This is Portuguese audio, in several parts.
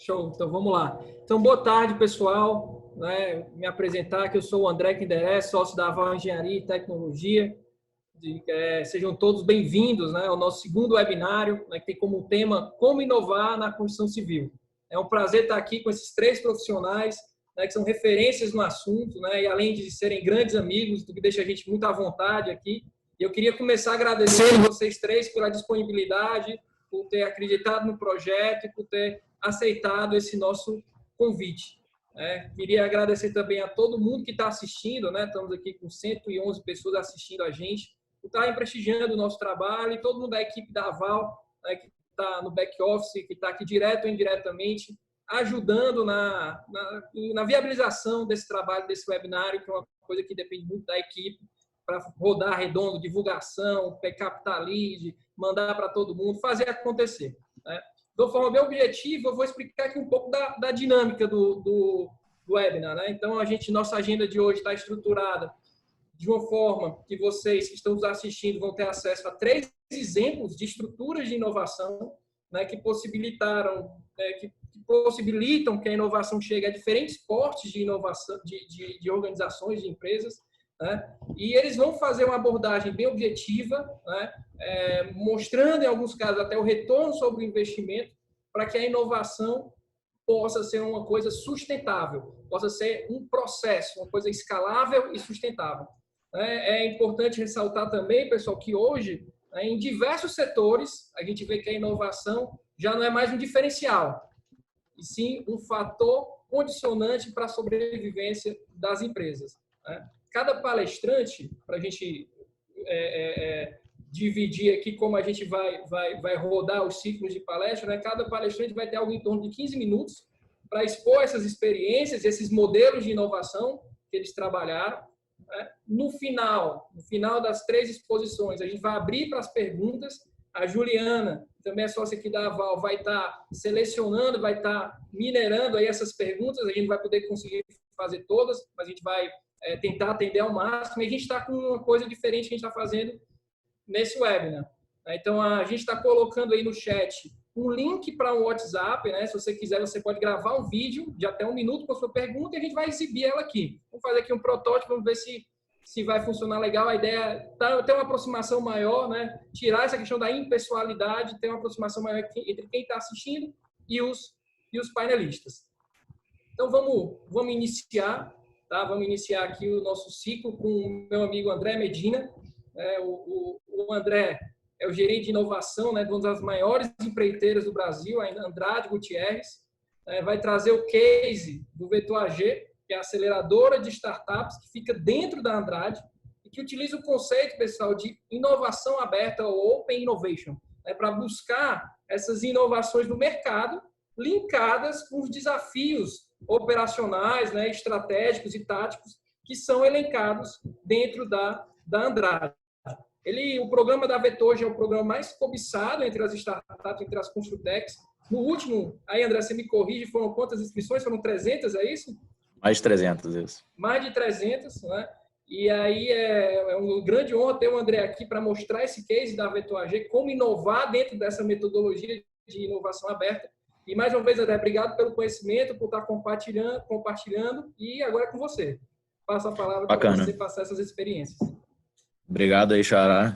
Show, então vamos lá. Então, boa tarde, pessoal. Me apresentar, que eu sou o André Kinderé, sócio da Aval Engenharia e Tecnologia. Sejam todos bem-vindos, ao nosso segundo webinário, que tem como tema Como Inovar na Construção Civil. É um prazer estar aqui com esses três profissionais, que são referências no assunto, e além de serem grandes amigos, o que deixa a gente muito à vontade aqui. Eu queria começar agradecendo vocês três pela disponibilidade, por ter acreditado no projeto e por ter aceitado esse nosso convite. Queria agradecer também a todo mundo que está assistindo, estamos aqui com 111 pessoas assistindo a gente, por estarem prestigiando o nosso trabalho, e todo mundo da equipe da Aval, que está no back-office, que está aqui direto ou indiretamente, ajudando na viabilização desse trabalho, desse webinário, que é uma coisa que depende muito da equipe, para rodar redondo, divulgação, captar lead, mandar para todo mundo, fazer acontecer. De uma forma bem objetiva, eu vou explicar aqui um pouco da dinâmica do webinar. Então, nossa agenda de hoje está estruturada de uma forma que vocês que estão nos assistindo vão ter acesso a 3 exemplos de estruturas de inovação, que possibilitam que a inovação chegue a diferentes portes de inovação, de organizações, de empresas. E eles vão fazer uma abordagem bem objetiva, mostrando em alguns casos até o retorno sobre o investimento, para que a inovação possa ser uma coisa sustentável, possa ser um processo, uma coisa escalável e sustentável. É importante ressaltar também, pessoal, que hoje, em diversos setores, a gente vê que a inovação já não é mais um diferencial, e sim um fator condicionante para a sobrevivência das empresas. Cada palestrante, para a gente dividir aqui como a gente vai rodar os ciclos de palestra, cada palestrante vai ter algo em torno de 15 minutos para expor essas experiências, esses modelos de inovação que eles trabalharam. No final das 3 exposições, a gente vai abrir para as perguntas. A Juliana, que também é sócia aqui da Aval, vai estar selecionando, vai estar minerando aí essas perguntas. A gente vai poder conseguir fazer todas, mas a gente vai tentar atender ao máximo. E a gente está com uma coisa diferente que a gente está fazendo nesse webinar. Então, a gente está colocando aí no chat um link para um WhatsApp. Se você quiser, você pode gravar um vídeo de até 1 minuto com a sua pergunta e a gente vai exibir ela aqui. Vamos fazer aqui um protótipo, vamos ver se vai funcionar legal. A ideia é ter uma aproximação maior, tirar essa questão da impessoalidade, ter uma aproximação maior entre quem está assistindo e os painelistas. Então, vamos iniciar. Vamos iniciar aqui o nosso ciclo com o meu amigo André Medina. O André é o gerente de inovação, de uma das maiores empreiteiras do Brasil, a Andrade Gutierrez. Vai trazer o case do Vetor AG, que é a aceleradora de startups que fica dentro da Andrade e que utiliza o conceito, pessoal, de inovação aberta, ou Open Innovation, para buscar essas inovações no mercado linkadas com os desafios operacionais, estratégicos e táticos que são elencados dentro da Andrade. O programa da Vetor é o programa mais cobiçado entre as startups, entre as construtechs. No último, aí André, você me corrige, foram quantas inscrições? Foram 300, é isso? Mais de 300, isso. Mais de 300, E aí é uma grande honra ter o André aqui para mostrar esse case da Vetor AG, como inovar dentro dessa metodologia de inovação aberta. E mais uma vez, André, obrigado pelo conhecimento, por estar compartilhando, e agora é com você. Passo a palavra para você passar essas experiências. Obrigado aí, Xará.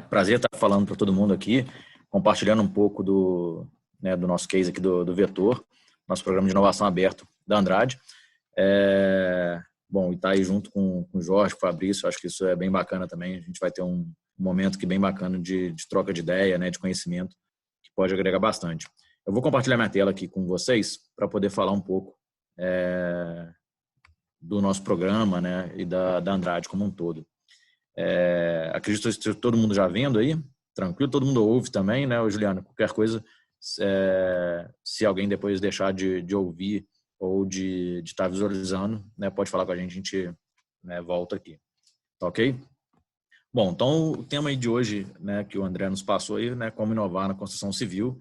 Prazer estar falando para todo mundo aqui, compartilhando um pouco do nosso case aqui do Vetor, nosso programa de inovação aberto da Andrade. Bom, e estar aí junto com o Jorge, com o Fabrício, acho que isso é bem bacana também. A gente vai ter um momento bem bacana de troca de ideia, de conhecimento, que pode agregar bastante. Eu vou compartilhar minha tela aqui com vocês para poder falar um pouco do nosso programa, e da Andrade como um todo. Acredito que todo mundo já vendo aí, tranquilo, todo mundo ouve também, Juliana? Qualquer coisa, se alguém depois deixar de ouvir ou de estar visualizando, pode falar com a gente volta aqui. Tá ok? Bom, então o tema aí de hoje, que o André nos passou aí, como inovar na construção civil.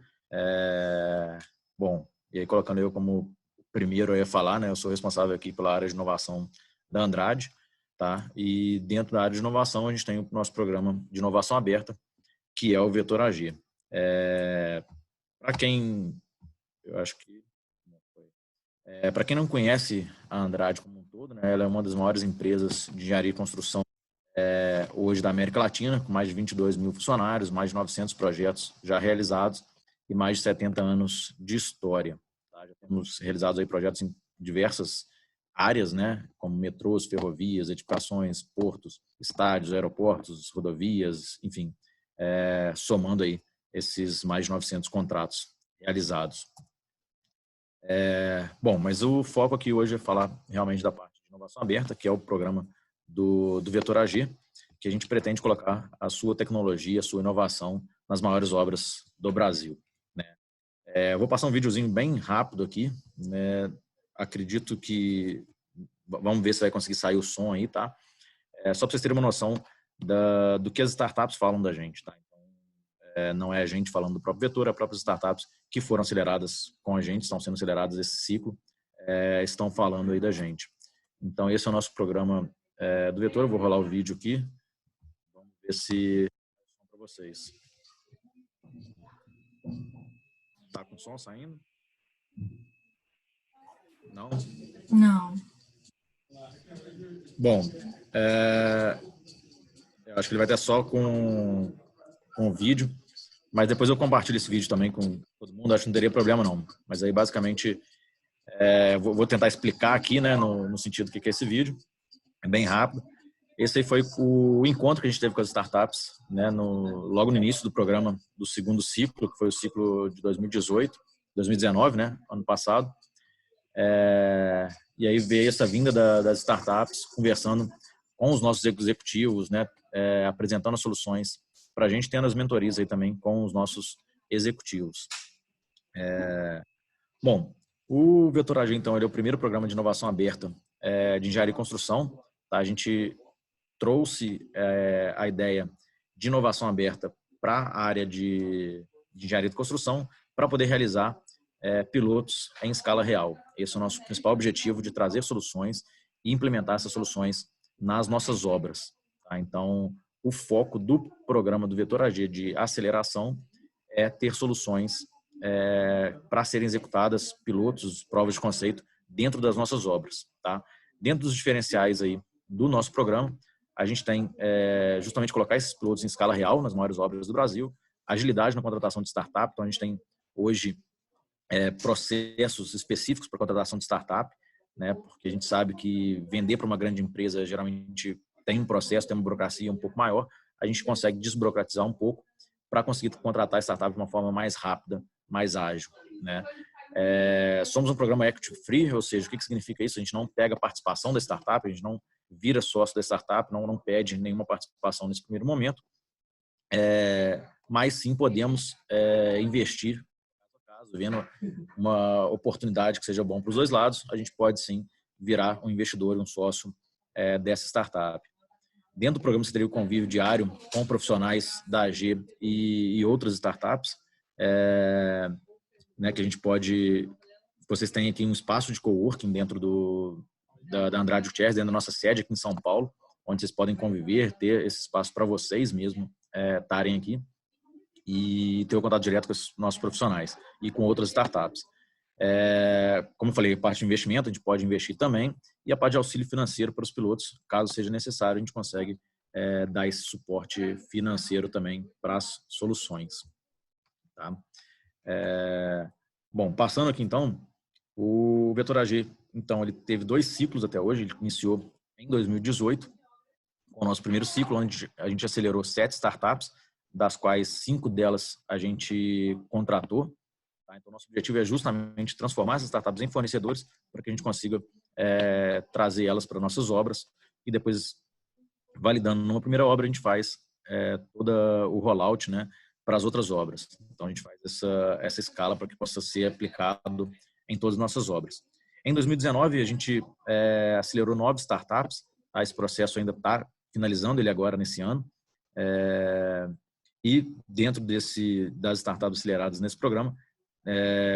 Bom, e aí colocando eu como primeiro eu ia falar, eu sou responsável aqui pela área de inovação da Andrade, tá? E dentro da área de inovação a gente tem o nosso programa de inovação aberta, que é o Vetor AG. Para quem, eu acho que Para quem não conhece a Andrade como um todo, né, ela é uma das maiores empresas de engenharia e construção hoje da América Latina, com mais de 22 mil funcionários, mais de 900 projetos já realizados e mais de 70 anos de história. Tá? Já temos realizados aí projetos em diversas áreas, né, como metrôs, ferrovias, edificações, portos, estádios, aeroportos, rodovias, enfim, somando aí esses mais de 900 contratos realizados. Bom, mas o foco aqui hoje é falar realmente da parte de inovação aberta, que é o programa do Vetor AG, que a gente pretende colocar a sua tecnologia, a sua inovação nas maiores obras do Brasil. Né? Eu vou passar um videozinho bem rápido aqui. Né? Acredito que... Vamos ver se vai conseguir sair o som aí, tá? Só para vocês terem uma noção do que as startups falam da gente, tá? Então, não é a gente falando do próprio Vetor, é as próprias startups que foram aceleradas com a gente, estão sendo aceleradas esse ciclo, estão falando aí da gente. Então, esse é o nosso programa do Vetor. Eu vou rolar o vídeo aqui. Vamos ver se som para vocês. Tá com som saindo? Não? Não. Bom, eu acho que ele vai ter só com o vídeo, mas depois eu compartilho esse vídeo também com todo mundo. Acho que não teria problema não. Mas aí, basicamente, vou tentar explicar aqui, né, no sentido do que é esse vídeo. É bem rápido. Esse aí foi o encontro que a gente teve com as startups, né, logo no início do programa do segundo ciclo, que foi o ciclo de 2018, 2019, né, ano passado. E aí veio essa vinda das startups, conversando com os nossos executivos, né, apresentando as soluções para a gente, tendo as mentorias aí também com os nossos executivos. Bom, o Vetor AG, então, ele é o primeiro programa de inovação aberta de engenharia e construção. Tá? A gente trouxe a ideia de inovação aberta para a área de engenharia de construção para poder realizar pilotos em escala real. Esse é o nosso principal objetivo, de trazer soluções e implementar essas soluções nas nossas obras. Tá? Então, o foco do programa do Vetor AG de aceleração é ter soluções para serem executadas, pilotos, provas de conceito, dentro das nossas obras. Tá? Dentro dos diferenciais aí do nosso programa, a gente tem justamente colocar esses pilotos em escala real nas maiores obras do Brasil, agilidade na contratação de startup. Então, a gente tem hoje processos específicos para contratação de startup, né? Porque a gente sabe que vender para uma grande empresa geralmente tem um processo, tem uma burocracia um pouco maior. A gente consegue desburocratizar um pouco para conseguir contratar startup de uma forma mais rápida, mais ágil, né? Somos um programa equity free, ou seja, o que significa isso? A gente não pega a participação da startup, a gente não vira sócio da startup, não pede nenhuma participação nesse primeiro momento, mas sim podemos investir, caso vendo uma oportunidade que seja bom para os dois lados, a gente pode sim virar um investidor, um sócio dessa startup. Dentro do programa você teria o convívio diário com profissionais da AG e outras startups, né, que a gente pode... Vocês têm aqui um espaço de coworking dentro da Andrade Gutierrez, dentro da nossa sede aqui em São Paulo, onde vocês podem conviver, ter esse espaço para vocês mesmo estarem aqui e ter o contato direto com os nossos profissionais e com outras startups. Como eu falei, a parte de investimento, a gente pode investir também, e a parte de auxílio financeiro para os pilotos, caso seja necessário, a gente consegue dar esse suporte financeiro também para as soluções. Tá? Bom, passando aqui então, o Vetor AG, então, ele teve 2 ciclos até hoje. Ele iniciou em 2018, com o nosso primeiro ciclo, onde a gente acelerou 7 startups, das quais 5 delas a gente contratou. Tá? Então, nosso objetivo é justamente transformar essas startups em fornecedores para que a gente consiga trazer elas para nossas obras e depois, validando numa primeira obra, a gente faz todo o rollout, né, para as outras obras. Então, a gente faz essa escala para que possa ser aplicado em todas as nossas obras. Em 2019, a gente acelerou 9 startups. Tá? Esse processo ainda está finalizando ele agora nesse ano. E dentro das startups aceleradas nesse programa,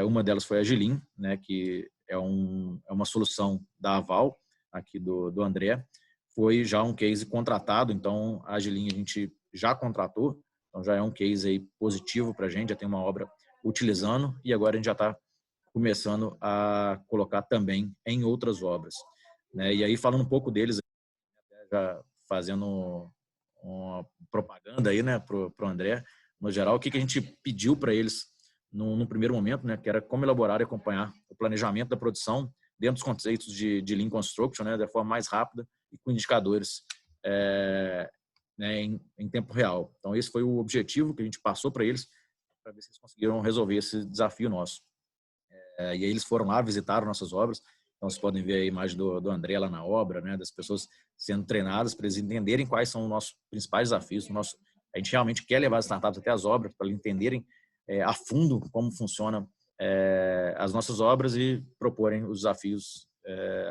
uma delas foi a Agilin, né, que é uma solução da Aval, aqui do André. Foi já um case contratado, então a Agilin a gente já contratou, então já é um case aí positivo para a gente, já tem uma obra utilizando, e agora a gente já está começando a colocar também em outras obras, né? E aí, falando um pouco deles, já fazendo uma propaganda aí, né, pro André, no geral, o que a gente pediu para eles no primeiro momento, né, que era como elaborar e acompanhar o planejamento da produção dentro dos conceitos de Lean Construction, né, da forma mais rápida e com indicadores né, em tempo real. Então, esse foi o objetivo que a gente passou para eles, para ver se eles conseguiram resolver esse desafio nosso. E aí eles foram lá, visitaram nossas obras. Então, vocês podem ver a imagem do André lá na obra, né, das pessoas sendo treinadas para eles entenderem quais são os nossos principais desafios. A gente realmente quer levar as startups até as obras para eles entenderem a fundo como funcionam as nossas obras e proporem os desafios,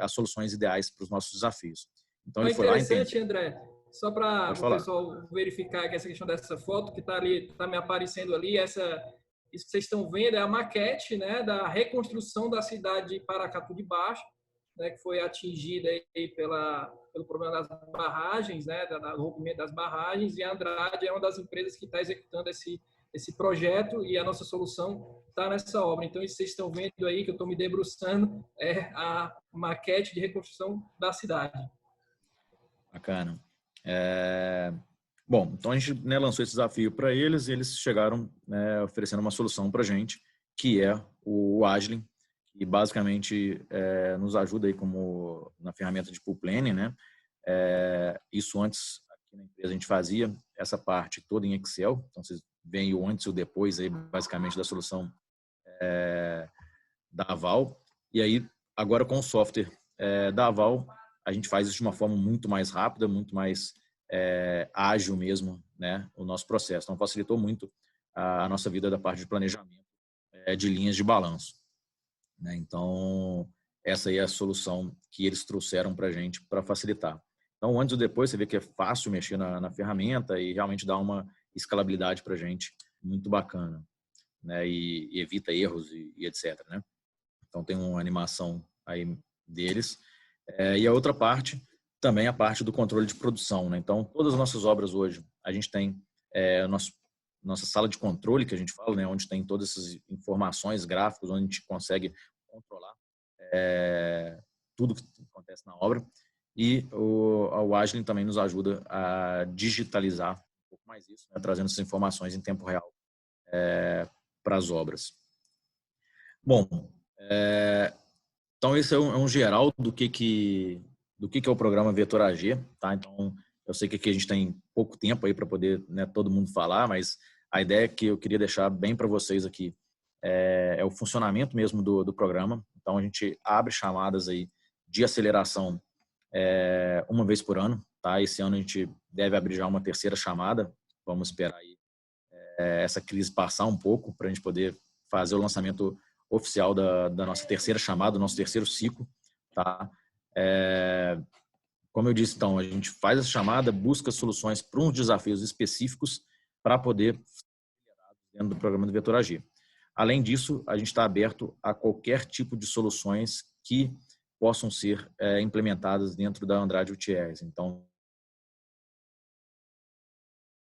as soluções ideais para os nossos desafios. Então, É ele foi lá interessante, entender. André, só para Pode o falar. pessoal verificar que essa questão dessa foto que está ali, está me aparecendo ali, isso que vocês estão vendo é a maquete, né, da reconstrução da cidade de Paracatu de Baixo, né, que foi atingida aí pelo problema das barragens, né, do rompimento das barragens, e a Andrade é uma das empresas que está executando esse projeto, e a nossa solução está nessa obra. Então, isso que vocês estão vendo aí, que eu estou me debruçando, é a maquete de reconstrução da cidade. Bacana. Bom, então a gente, né, lançou esse desafio para eles e eles chegaram, né, oferecendo uma solução para a gente, que é o Agile, que basicamente nos ajuda aí como na ferramenta de pool planning, né? Isso antes aqui na empresa a gente fazia essa parte toda em Excel, então vocês veem o antes e o depois aí basicamente da solução da Aval, e aí agora com o software da Aval a gente faz isso de uma forma muito mais rápida, muito mais ágil mesmo, né, o nosso processo. Então facilitou muito a nossa vida da parte de planejamento de linhas de balanço, né? Então essa aí é a solução que eles trouxeram para a gente para facilitar. Então antes ou depois você vê que é fácil mexer na ferramenta e realmente dá uma escalabilidade para a gente muito bacana, né? E evita erros e etc, né? Então tem uma animação aí deles. E a outra parte também a parte do controle de produção, né? Então todas as nossas obras hoje a gente tem nossa sala de controle, que a gente fala, né? Onde tem todas essas informações, gráficos, onde a gente consegue controlar tudo que acontece na obra. E o Agile também nos ajuda a digitalizar um pouco mais isso, né? Trazendo essas informações em tempo real para as obras. Bom, então esse é um geral do que é o programa Vetor AG, tá? Então eu sei que aqui a gente tem pouco tempo aí para poder, né, todo mundo falar, mas a ideia que eu queria deixar bem para vocês aqui é o funcionamento mesmo do programa. Então a gente abre chamadas aí de aceleração uma vez por ano, tá? Esse ano a gente deve abrir já uma terceira chamada. Vamos esperar aí essa crise passar um pouco para a gente poder fazer o lançamento oficial da nossa terceira chamada, do nosso terceiro ciclo, tá? Como eu disse, então, a gente faz essa chamada, busca soluções para uns desafios específicos para poder dentro do programa do Vetor AG. Além disso, a gente está aberto a qualquer tipo de soluções que possam ser implementadas dentro da Andrade Gutierrez. Então,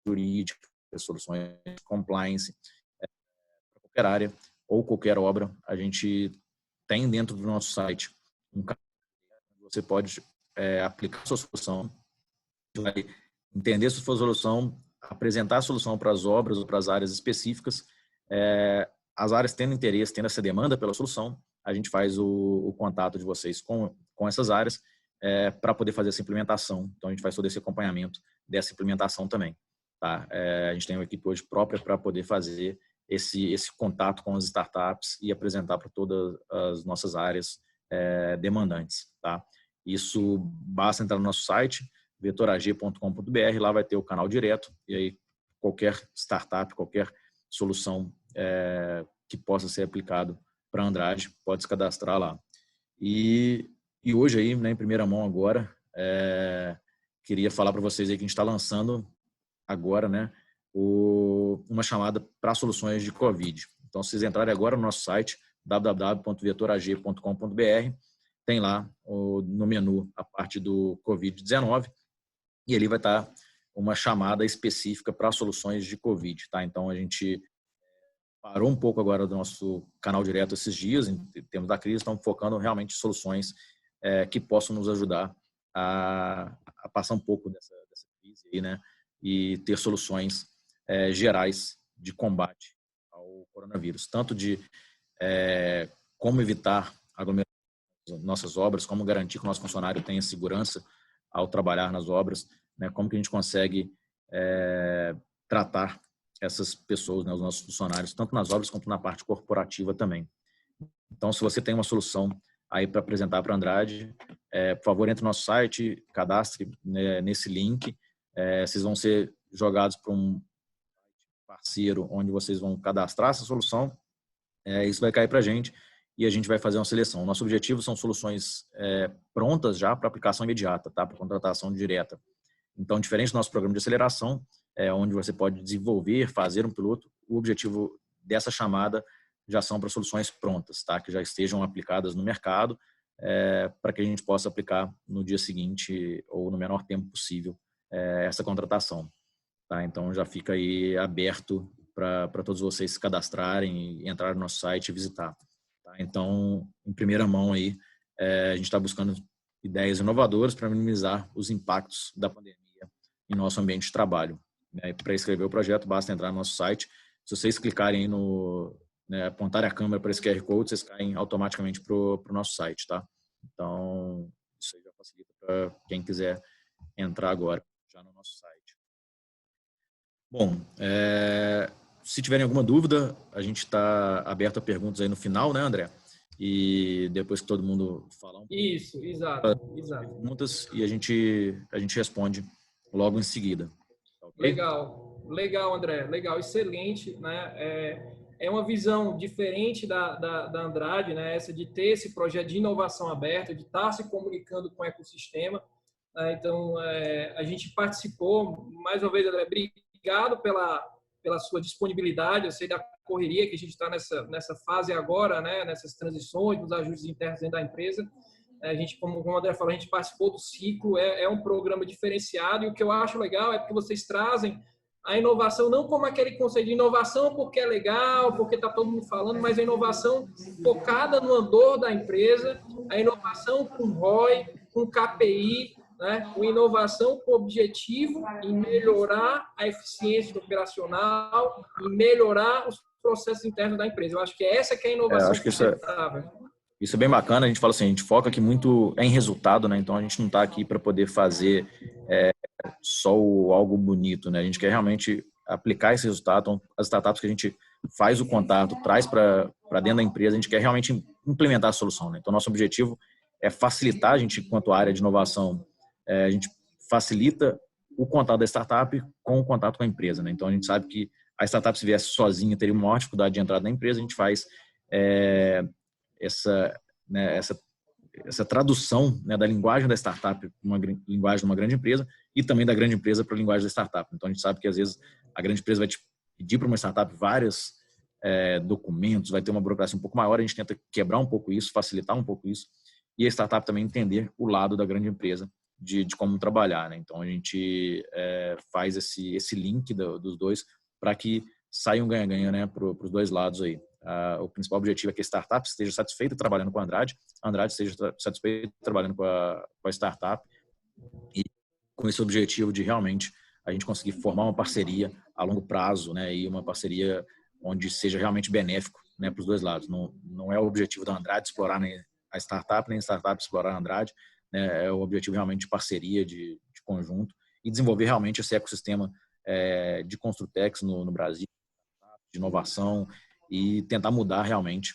jurídica, soluções de compliance, para qualquer área ou qualquer obra, a gente tem dentro do nosso site um canal onde você pode aplicar a sua solução, vai entender a sua solução, apresentar a solução para as obras ou para as áreas específicas. As áreas tendo interesse, tendo essa demanda pela solução, a gente faz o contato de vocês com essas áreas para poder fazer essa implementação. Então, a gente faz todo esse acompanhamento dessa implementação também. Tá? A gente tem uma equipe hoje própria para poder fazer esse contato com as startups e apresentar para todas as nossas áreas demandantes. Tá? Isso basta entrar no nosso site, vetorag.com.br, lá vai ter o canal direto, e aí qualquer startup, qualquer solução que possa ser aplicado para Andrade pode se cadastrar lá. E hoje aí, né, em primeira mão agora, queria falar para vocês aí que a gente está lançando agora, né, uma chamada para soluções de Covid. Então, se vocês entrarem agora no nosso site, www.vetorag.com.br, tem lá no menu a parte do Covid-19 e ali vai estar uma chamada específica para soluções de Covid, tá? Então, a gente parou um pouco agora do nosso canal direto esses dias, em termos da crise, estamos focando realmente em soluções que possam nos ajudar a passar um pouco dessa crise aí, né? E ter soluções gerais de combate ao coronavírus, tanto de como evitar aglomerações nas nossas obras, como garantir que o nosso funcionário tenha segurança ao trabalhar nas obras, né? Como que a gente consegue tratar essas pessoas, né, os nossos funcionários, tanto nas obras quanto na parte corporativa também. Então, se você tem uma solução aí para apresentar para a Andrade, por favor, entre no nosso site, cadastre, né, nesse link. Vocês vão ser jogados para um parceiro onde vocês vão cadastrar essa solução. Isso vai cair para a gente e a gente vai fazer uma seleção. O nosso objetivo são soluções prontas já para aplicação imediata, tá? Para contratação direta. Então, diferente do nosso programa de aceleração, onde você pode desenvolver, fazer um piloto, o objetivo dessa chamada já são para soluções prontas, tá? Que já estejam aplicadas no mercado, para que a gente possa aplicar no dia seguinte ou no menor tempo possível essa contratação. Tá? Então, já fica aí aberto para todos vocês se cadastrarem e entrar no nosso site e visitar. Tá? Então, em primeira mão aí, a gente está buscando ideias inovadoras para minimizar os impactos da pandemia em nosso ambiente de trabalho. Para escrever o projeto, basta entrar no nosso site. Se vocês clicarem aí apontarem a câmera para esse QR Code, vocês caem automaticamente para o nosso site, tá? Então, isso aí já facilita para quem quiser entrar agora já no nosso site. Bom, se tiverem alguma dúvida, a gente está aberto a perguntas aí no final, né, André? E depois que todo mundo falar um pouco. Isso, exato. Perguntas e a gente responde logo em seguida. Okay? Legal, André. Legal, excelente, né? É uma visão diferente da Andrade, né? Essa de ter esse projeto de inovação aberta, de estar se comunicando com o ecossistema. Então, a gente participou, mais uma vez, André, obrigado pela sua disponibilidade. Eu sei da correria que a gente está nessa fase agora, né? Nessas transições, nos ajustes internos dentro da empresa. A gente, como o André falou, a gente participou do ciclo, é um programa diferenciado, e o que eu acho legal é porque vocês trazem a inovação não como aquele conceito de inovação porque é legal, porque está todo mundo falando, mas a inovação focada no andor da empresa, a inovação com ROI, com KPI, né? Com inovação com objetivo em melhorar a eficiência operacional e melhorar os processos internos da empresa. Eu acho que essa que é a inovação sustentável. Isso é bem bacana. A gente fala assim, a gente foca aqui muito em resultado, né? Então a gente não está aqui para poder fazer só algo bonito, né? A gente quer realmente aplicar esse resultado. Então, as startups que a gente faz o contato, traz para dentro da empresa, a gente quer realmente implementar a solução, né? Então nosso objetivo é facilitar, a gente, quanto área de inovação, a gente facilita o contato da startup com o contato com a empresa, né? Então a gente sabe que a startup, se viesse sozinha, teria uma maior dificuldade de entrada na empresa. A gente faz essa tradução, né, da linguagem da startup para uma linguagem de uma grande empresa e também da grande empresa para a linguagem da startup. Então, a gente sabe que, às vezes, a grande empresa vai te pedir para uma startup vários documentos, vai ter uma burocracia um pouco maior. A gente tenta quebrar um pouco isso, facilitar um pouco isso, e a startup também entender o lado da grande empresa de como trabalhar, né? Então, a gente faz esse link dos dois para que saia um ganha-ganha, né, para os dois lados aí. O principal objetivo é que a startup esteja satisfeita trabalhando com a Andrade esteja satisfeita trabalhando com a startup, e com esse objetivo de realmente a gente conseguir formar uma parceria a longo prazo, né, e uma parceria onde seja realmente benéfico, né, para os dois lados. Não é o objetivo da Andrade explorar nem a startup, nem a startup explorar a Andrade, né, é o objetivo realmente de parceria, de conjunto, e desenvolver realmente esse ecossistema de Construtex no Brasil, de inovação, e tentar mudar realmente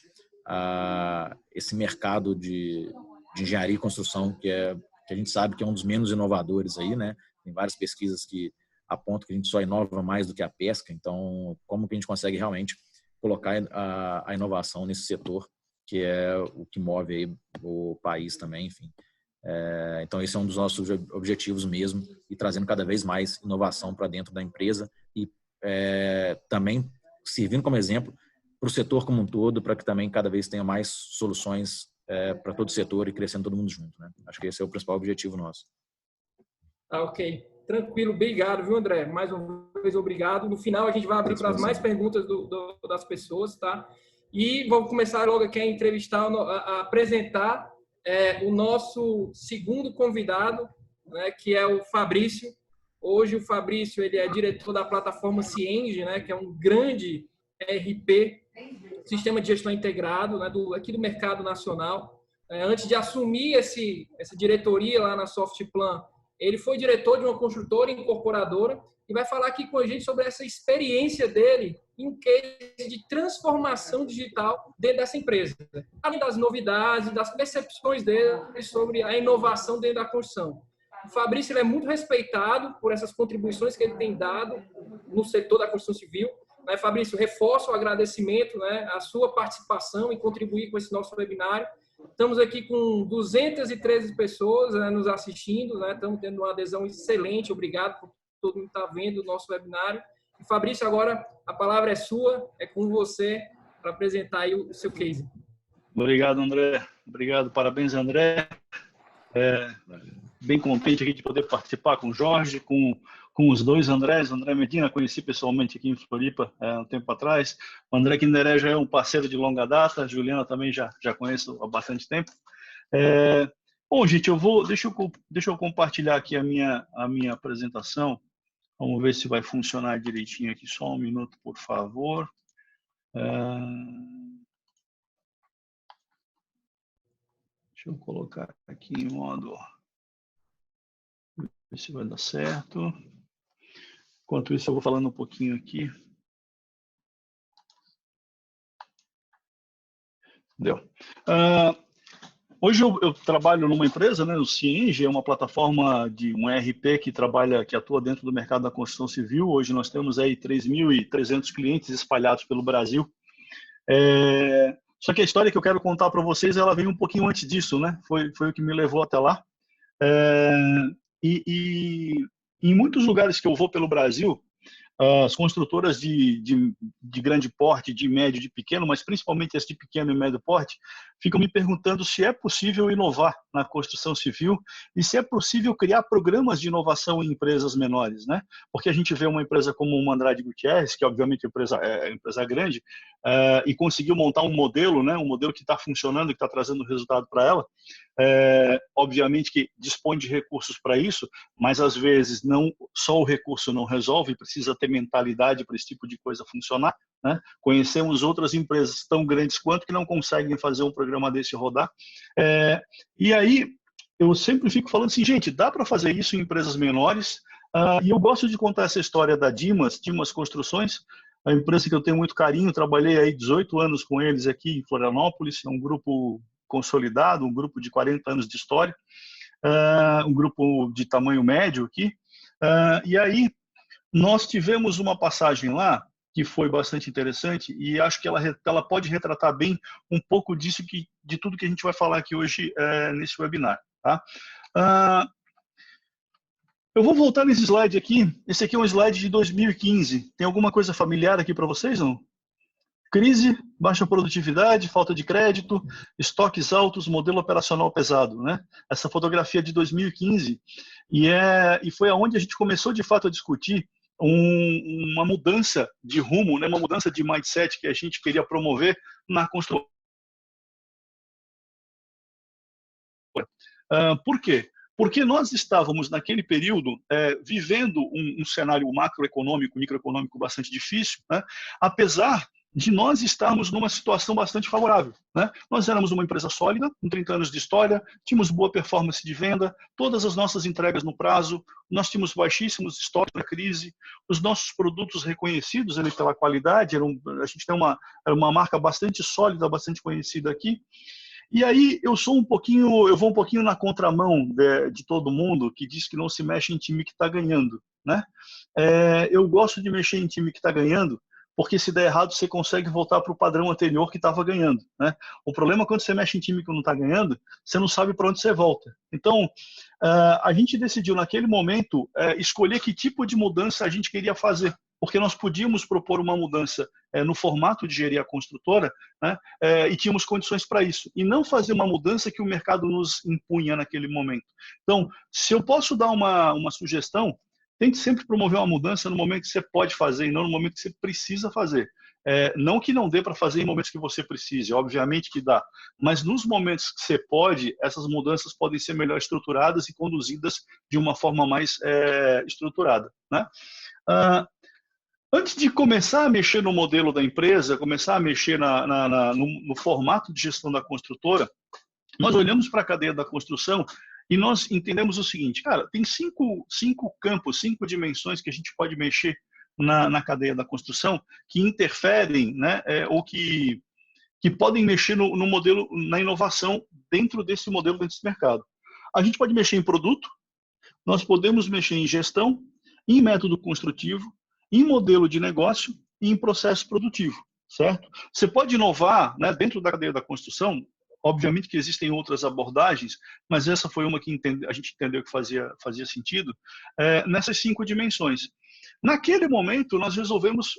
esse mercado de engenharia e construção, que a gente sabe que é um dos menos inovadores aí, né? Tem várias pesquisas que apontam que a gente só inova mais do que a pesca. Então, como que a gente consegue realmente colocar a inovação nesse setor, que é o que move aí o país também, enfim. Então, esse é um dos nossos objetivos mesmo, e trazendo cada vez mais inovação para dentro da empresa e também servindo como exemplo para o setor como um todo, para que também cada vez tenha mais soluções para todo o setor e crescendo todo mundo junto, né? Acho que esse é o principal objetivo nosso. Ok. Tranquilo, obrigado, viu, André? Mais uma vez, obrigado. No final, a gente vai abrir para as mais perguntas das pessoas, tá? E vamos começar logo aqui a entrevistar, a apresentar o nosso segundo convidado, né, que é o Fabrício. Hoje, o Fabrício ele é diretor da plataforma Cienge, né, que é um grande ERP, Sistema de Gestão Integrado, né, aqui do mercado nacional. Antes de assumir essa diretoria lá na Softplan, ele foi diretor de uma construtora incorporadora e vai falar aqui com a gente sobre essa experiência dele em um case de transformação digital dentro dessa empresa. Além das novidades, das percepções dele sobre a inovação dentro da construção. O Fabrício ele é muito respeitado por essas contribuições que ele tem dado no setor da construção civil. Fabrício, reforço o agradecimento, a sua participação e contribuir com esse nosso webinário. Estamos aqui com 213 pessoas nos assistindo, estamos tendo uma adesão excelente. Obrigado por todo mundo que está vendo o nosso webinário. E, Fabrício, agora a palavra é sua, é com você para apresentar aí o seu case. Obrigado, André. Obrigado, parabéns, André. Bem contente aqui de poder participar com o Jorge, com os dois Andrés. André Medina, conheci pessoalmente aqui em Floripa um tempo atrás. O André Kinderé já é um parceiro de longa data. A Juliana também já conheço há bastante tempo. Bom, gente, deixa eu compartilhar aqui a minha apresentação. Vamos ver se vai funcionar direitinho aqui. Só um minuto, por favor. Deixa eu colocar aqui em modo... Ver se vai dar certo. Enquanto isso, eu vou falando um pouquinho aqui. Deu. Hoje eu trabalho numa empresa, o Cienge é uma plataforma de um ERP que atua dentro do mercado da construção civil. Hoje nós temos aí 3.300 clientes espalhados pelo Brasil. Só que a história que eu quero contar para vocês, ela veio um pouquinho antes disso, Foi o que me levou até lá. E em muitos lugares que eu vou pelo Brasil, as construtoras de grande porte, de médio, de pequeno, mas principalmente as de pequeno e médio porte, ficam me perguntando se é possível inovar na construção civil e se é possível criar programas de inovação em empresas menores, Porque a gente vê uma empresa como uma Andrade Gutierrez, que obviamente é empresa grande, e conseguiu montar um modelo, um modelo que está funcionando, que está trazendo resultado para ela. Obviamente que dispõe de recursos para isso, mas às vezes não só o recurso não resolve, precisa ter mentalidade para esse tipo de coisa funcionar. Conhecemos outras empresas tão grandes quanto que não conseguem fazer um programa desse rodar. E aí eu sempre fico falando assim, gente, dá para fazer isso em empresas menores. E eu gosto de contar essa história da Dimas Construções, a empresa que eu tenho muito carinho. Trabalhei aí 18 anos com eles aqui em Florianópolis. É um grupo consolidado, um grupo de 40 anos de história, um grupo de tamanho médio aqui. E aí nós tivemos uma passagem lá que foi bastante interessante e acho que ela pode retratar bem um pouco disso, de tudo que a gente vai falar aqui hoje nesse webinar. Tá? Eu vou voltar nesse slide aqui. Esse aqui é um slide de 2015. Tem alguma coisa familiar aqui para vocês, não? Crise, baixa produtividade, falta de crédito, estoques altos, modelo operacional pesado. Essa fotografia é de 2015 e foi aonde a gente começou de fato a discutir uma mudança de rumo, uma mudança de mindset que a gente queria promover na construção. Por quê? Porque nós estávamos, naquele período, vivendo um cenário macroeconômico, microeconômico bastante difícil, apesar de nós estarmos numa situação bastante favorável. Nós éramos uma empresa sólida, com 30 anos de história, tínhamos boa performance de venda, todas as nossas entregas no prazo, nós tínhamos baixíssimos estoques na crise, os nossos produtos reconhecidos pela qualidade, a gente tem uma marca bastante sólida, bastante conhecida aqui. E aí eu vou um pouquinho na contramão de todo mundo que diz que não se mexe em time que está ganhando. Eu gosto de mexer em time que está ganhando, porque se der errado você consegue voltar para o padrão anterior que estava ganhando. O problema é quando você mexe em time que não está ganhando, você não sabe para onde você volta. Então, a gente decidiu naquele momento escolher que tipo de mudança a gente queria fazer, porque nós podíamos propor uma mudança no formato de gerir a construtora, e tínhamos condições para isso, e não fazer uma mudança que o mercado nos impunha naquele momento. Então, se eu posso dar uma sugestão, tente sempre promover uma mudança no momento que você pode fazer e não no momento que você precisa fazer. Não que não dê para fazer em momentos que você precise, obviamente que dá, mas nos momentos que você pode, essas mudanças podem ser melhor estruturadas e conduzidas de uma forma mais estruturada, né? Antes de começar a mexer no modelo da empresa, começar a mexer no formato de gestão da construtora, nós olhamos para a cadeia da construção e nós entendemos o seguinte, cara, tem cinco campos, 5 dimensões que a gente pode mexer na cadeia da construção que interferem, né, ou que podem mexer no modelo, na inovação dentro desse modelo, dentro desse mercado. A gente pode mexer em produto, nós podemos mexer em gestão, em método construtivo, em modelo de negócio e em processo produtivo, certo? Você pode inovar, né, dentro da cadeia da construção. Obviamente que existem outras abordagens, mas essa foi uma que a gente entendeu que fazia sentido, nessas 5 dimensões. Naquele momento, nós resolvemos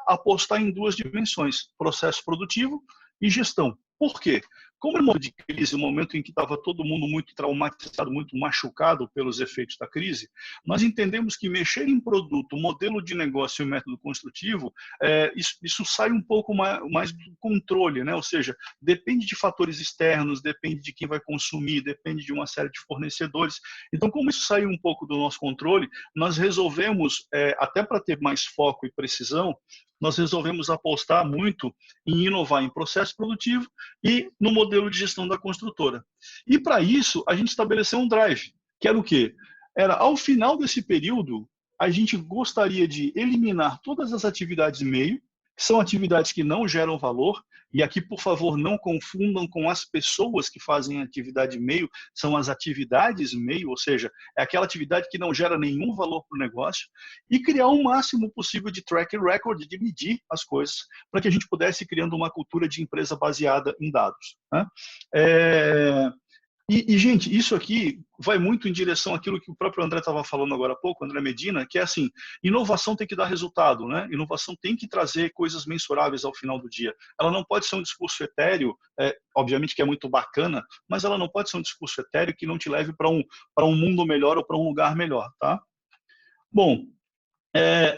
apostar em 2 dimensões, processo produtivo e gestão. Por quê? Como no momento de crise, no momento em que estava todo mundo muito traumatizado, muito machucado pelos efeitos da crise, nós entendemos que mexer em produto, modelo de negócio e método construtivo, isso sai um pouco mais do controle, né? Ou seja, depende de fatores externos, depende de quem vai consumir, depende de uma série de fornecedores. Então, como isso saiu um pouco do nosso controle, nós resolvemos, até para ter mais foco e precisão, nós resolvemos apostar muito em inovar em processo produtivo e no modelo de gestão da construtora. E para isso, a gente estabeleceu um drive, que era o quê? Era, ao final desse período, a gente gostaria de eliminar todas as atividades meio, que são atividades que não geram valor, e aqui, por favor, não confundam com as pessoas que fazem atividade meio, são as atividades meio, ou seja, é aquela atividade que não gera nenhum valor para o negócio, e criar o máximo possível de track record, de medir as coisas, para que a gente pudesse ir criando uma cultura de empresa baseada em dados, né? Gente, isso aqui vai muito em direção àquilo que o próprio André estava falando agora há pouco, André Medina, que é assim, inovação tem que dar resultado, né? Inovação tem que trazer coisas mensuráveis ao final do dia. Ela não pode ser um discurso etéreo, obviamente que é muito bacana, mas ela não pode ser um discurso etéreo que não te leve para um mundo melhor ou para um lugar melhor, tá? Bom,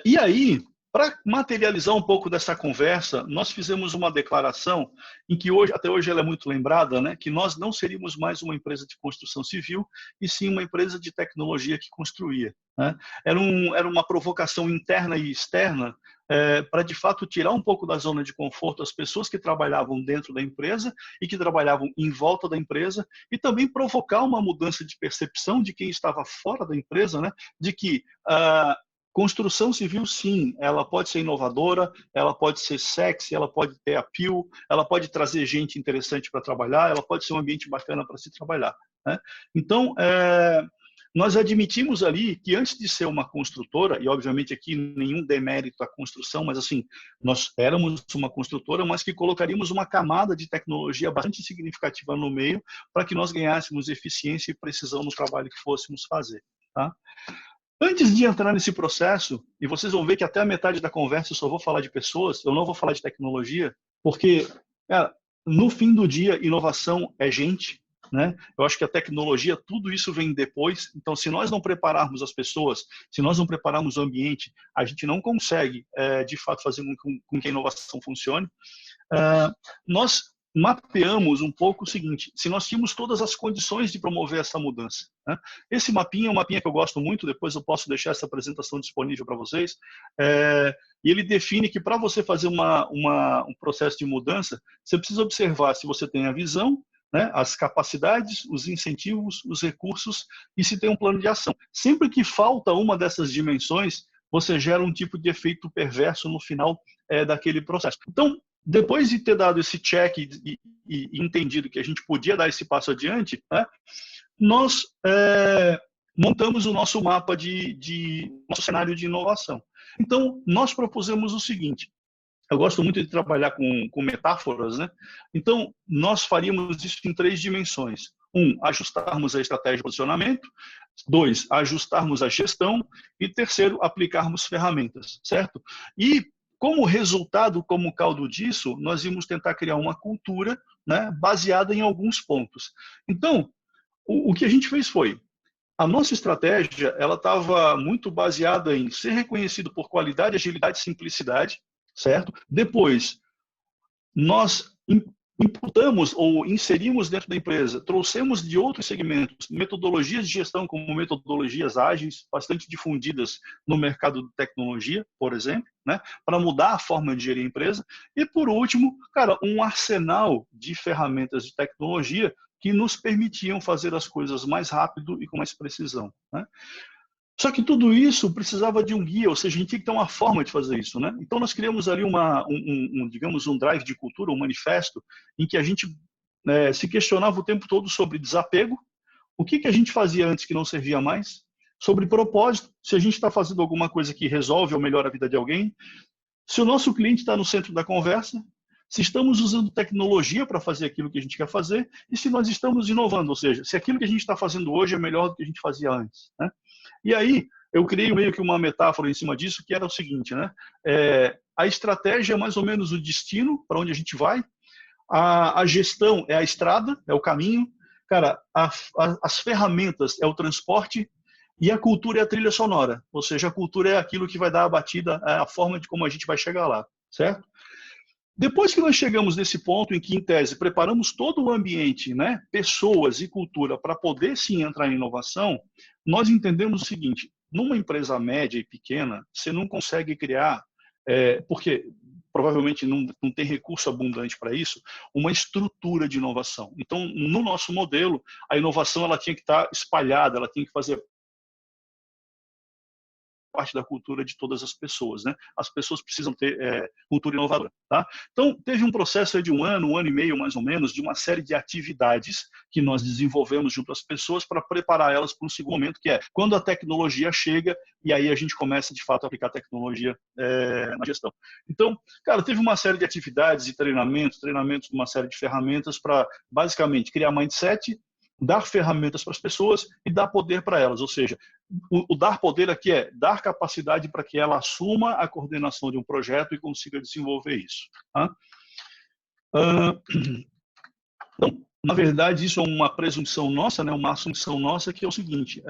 e aí, para materializar um pouco dessa conversa, nós fizemos uma declaração em que até hoje ela é muito lembrada, né, que nós não seríamos mais uma empresa de construção civil, e sim uma empresa de tecnologia que construía, né? Era uma provocação interna e externa para, de fato, tirar um pouco da zona de conforto as pessoas que trabalhavam dentro da empresa e que trabalhavam em volta da empresa, e também provocar uma mudança de percepção de quem estava fora da empresa, né, de que construção civil, sim, ela pode ser inovadora, ela pode ser sexy, ela pode ter appeal, ela pode trazer gente interessante para trabalhar, ela pode ser um ambiente bacana para se trabalhar, né? Então, nós admitimos ali que antes de ser uma construtora, e obviamente aqui nenhum demérito à construção, mas assim, nós éramos uma construtora, mas que colocaríamos uma camada de tecnologia bastante significativa no meio para que nós ganhássemos eficiência e precisão no trabalho que fôssemos fazer, tá? Antes de entrar nesse processo, e vocês vão ver que até a metade da conversa eu só vou falar de pessoas, eu não vou falar de tecnologia, porque, no fim do dia, inovação é gente, né? Eu acho que a tecnologia, tudo isso vem depois. Então, se nós não prepararmos as pessoas, se nós não prepararmos o ambiente, a gente não consegue, de fato, fazer com que a inovação funcione. Nós mapeamos um pouco o seguinte: se nós tínhamos todas as condições de promover essa mudança, né? Esse mapinha é um mapinha que eu gosto muito, depois eu posso deixar essa apresentação disponível para vocês, e ele define que para você fazer um processo de mudança, você precisa observar se você tem a visão, né, as capacidades, os incentivos, os recursos, e se tem um plano de ação. Sempre que falta uma dessas dimensões, você gera um tipo de efeito perverso no final daquele processo. Então, depois de ter dado esse check e entendido que a gente podia dar esse passo adiante, né, nós montamos o nosso mapa nosso cenário de inovação. Então, nós propusemos o seguinte: eu gosto muito de trabalhar com metáforas, né? Então, nós faríamos isso em 3 dimensões. 1, ajustarmos a estratégia de posicionamento. 2, ajustarmos a gestão. E 3, aplicarmos ferramentas, certo? E, como resultado, como caldo disso, nós íamos tentar criar uma cultura, né, baseada em alguns pontos. Então, o que a gente fez foi: a nossa estratégia ela estava muito baseada em ser reconhecido por qualidade, agilidade e simplicidade, certo? Depois, nós imputamos ou inserimos dentro da empresa, trouxemos de outros segmentos metodologias de gestão como metodologias ágeis, bastante difundidas no mercado de tecnologia, por exemplo, né, para mudar a forma de gerir a empresa. E, por último, cara, um arsenal de ferramentas de tecnologia que nos permitiam fazer as coisas mais rápido e com mais precisão, né? Só que tudo isso precisava de um guia, ou seja, a gente tinha que ter uma forma de fazer isso, né? Então nós criamos ali digamos, um drive de cultura, um manifesto, em que a gente se questionava o tempo todo sobre desapego, o que a gente fazia antes que não servia mais, sobre propósito, se a gente está fazendo alguma coisa que resolve ou melhora a vida de alguém, se o nosso cliente está no centro da conversa, se estamos usando tecnologia para fazer aquilo que a gente quer fazer e se nós estamos inovando, ou seja, se aquilo que a gente está fazendo hoje é melhor do que a gente fazia antes, né? E aí, eu criei meio que uma metáfora em cima disso, que era o seguinte, né? A estratégia é mais ou menos o destino, para onde a gente vai, a gestão é a estrada, é o caminho, cara, as ferramentas é o transporte e a cultura é a trilha sonora, ou seja, a cultura é aquilo que vai dar a batida, é a forma de como a gente vai chegar lá, certo? Depois que nós chegamos nesse ponto em que, em tese, preparamos todo o ambiente, né, pessoas e cultura para poder sim entrar em inovação, nós entendemos o seguinte: numa empresa média e pequena, você não consegue criar, porque provavelmente não tem recurso abundante para isso, uma estrutura de inovação. Então, no nosso modelo, a inovação ela tinha que estar espalhada, ela tinha que fazer parte da cultura de todas as pessoas, né? As pessoas precisam ter cultura inovadora, tá? Então, teve um processo de um ano e meio, mais ou menos, de uma série de atividades que nós desenvolvemos junto às pessoas para preparar elas para um segundo momento, que é quando a tecnologia chega e aí a gente começa, de fato, a aplicar tecnologia na gestão. Então, cara, teve uma série de atividades e treinamentos de uma série de ferramentas para, basicamente, criar mindset, dar ferramentas para as pessoas e dar poder para elas, ou seja, o dar poder aqui é dar capacidade para que ela assuma a coordenação de um projeto e consiga desenvolver isso. Tá? Então, na verdade, isso é uma presunção nossa, né, uma assunção nossa, que é o seguinte: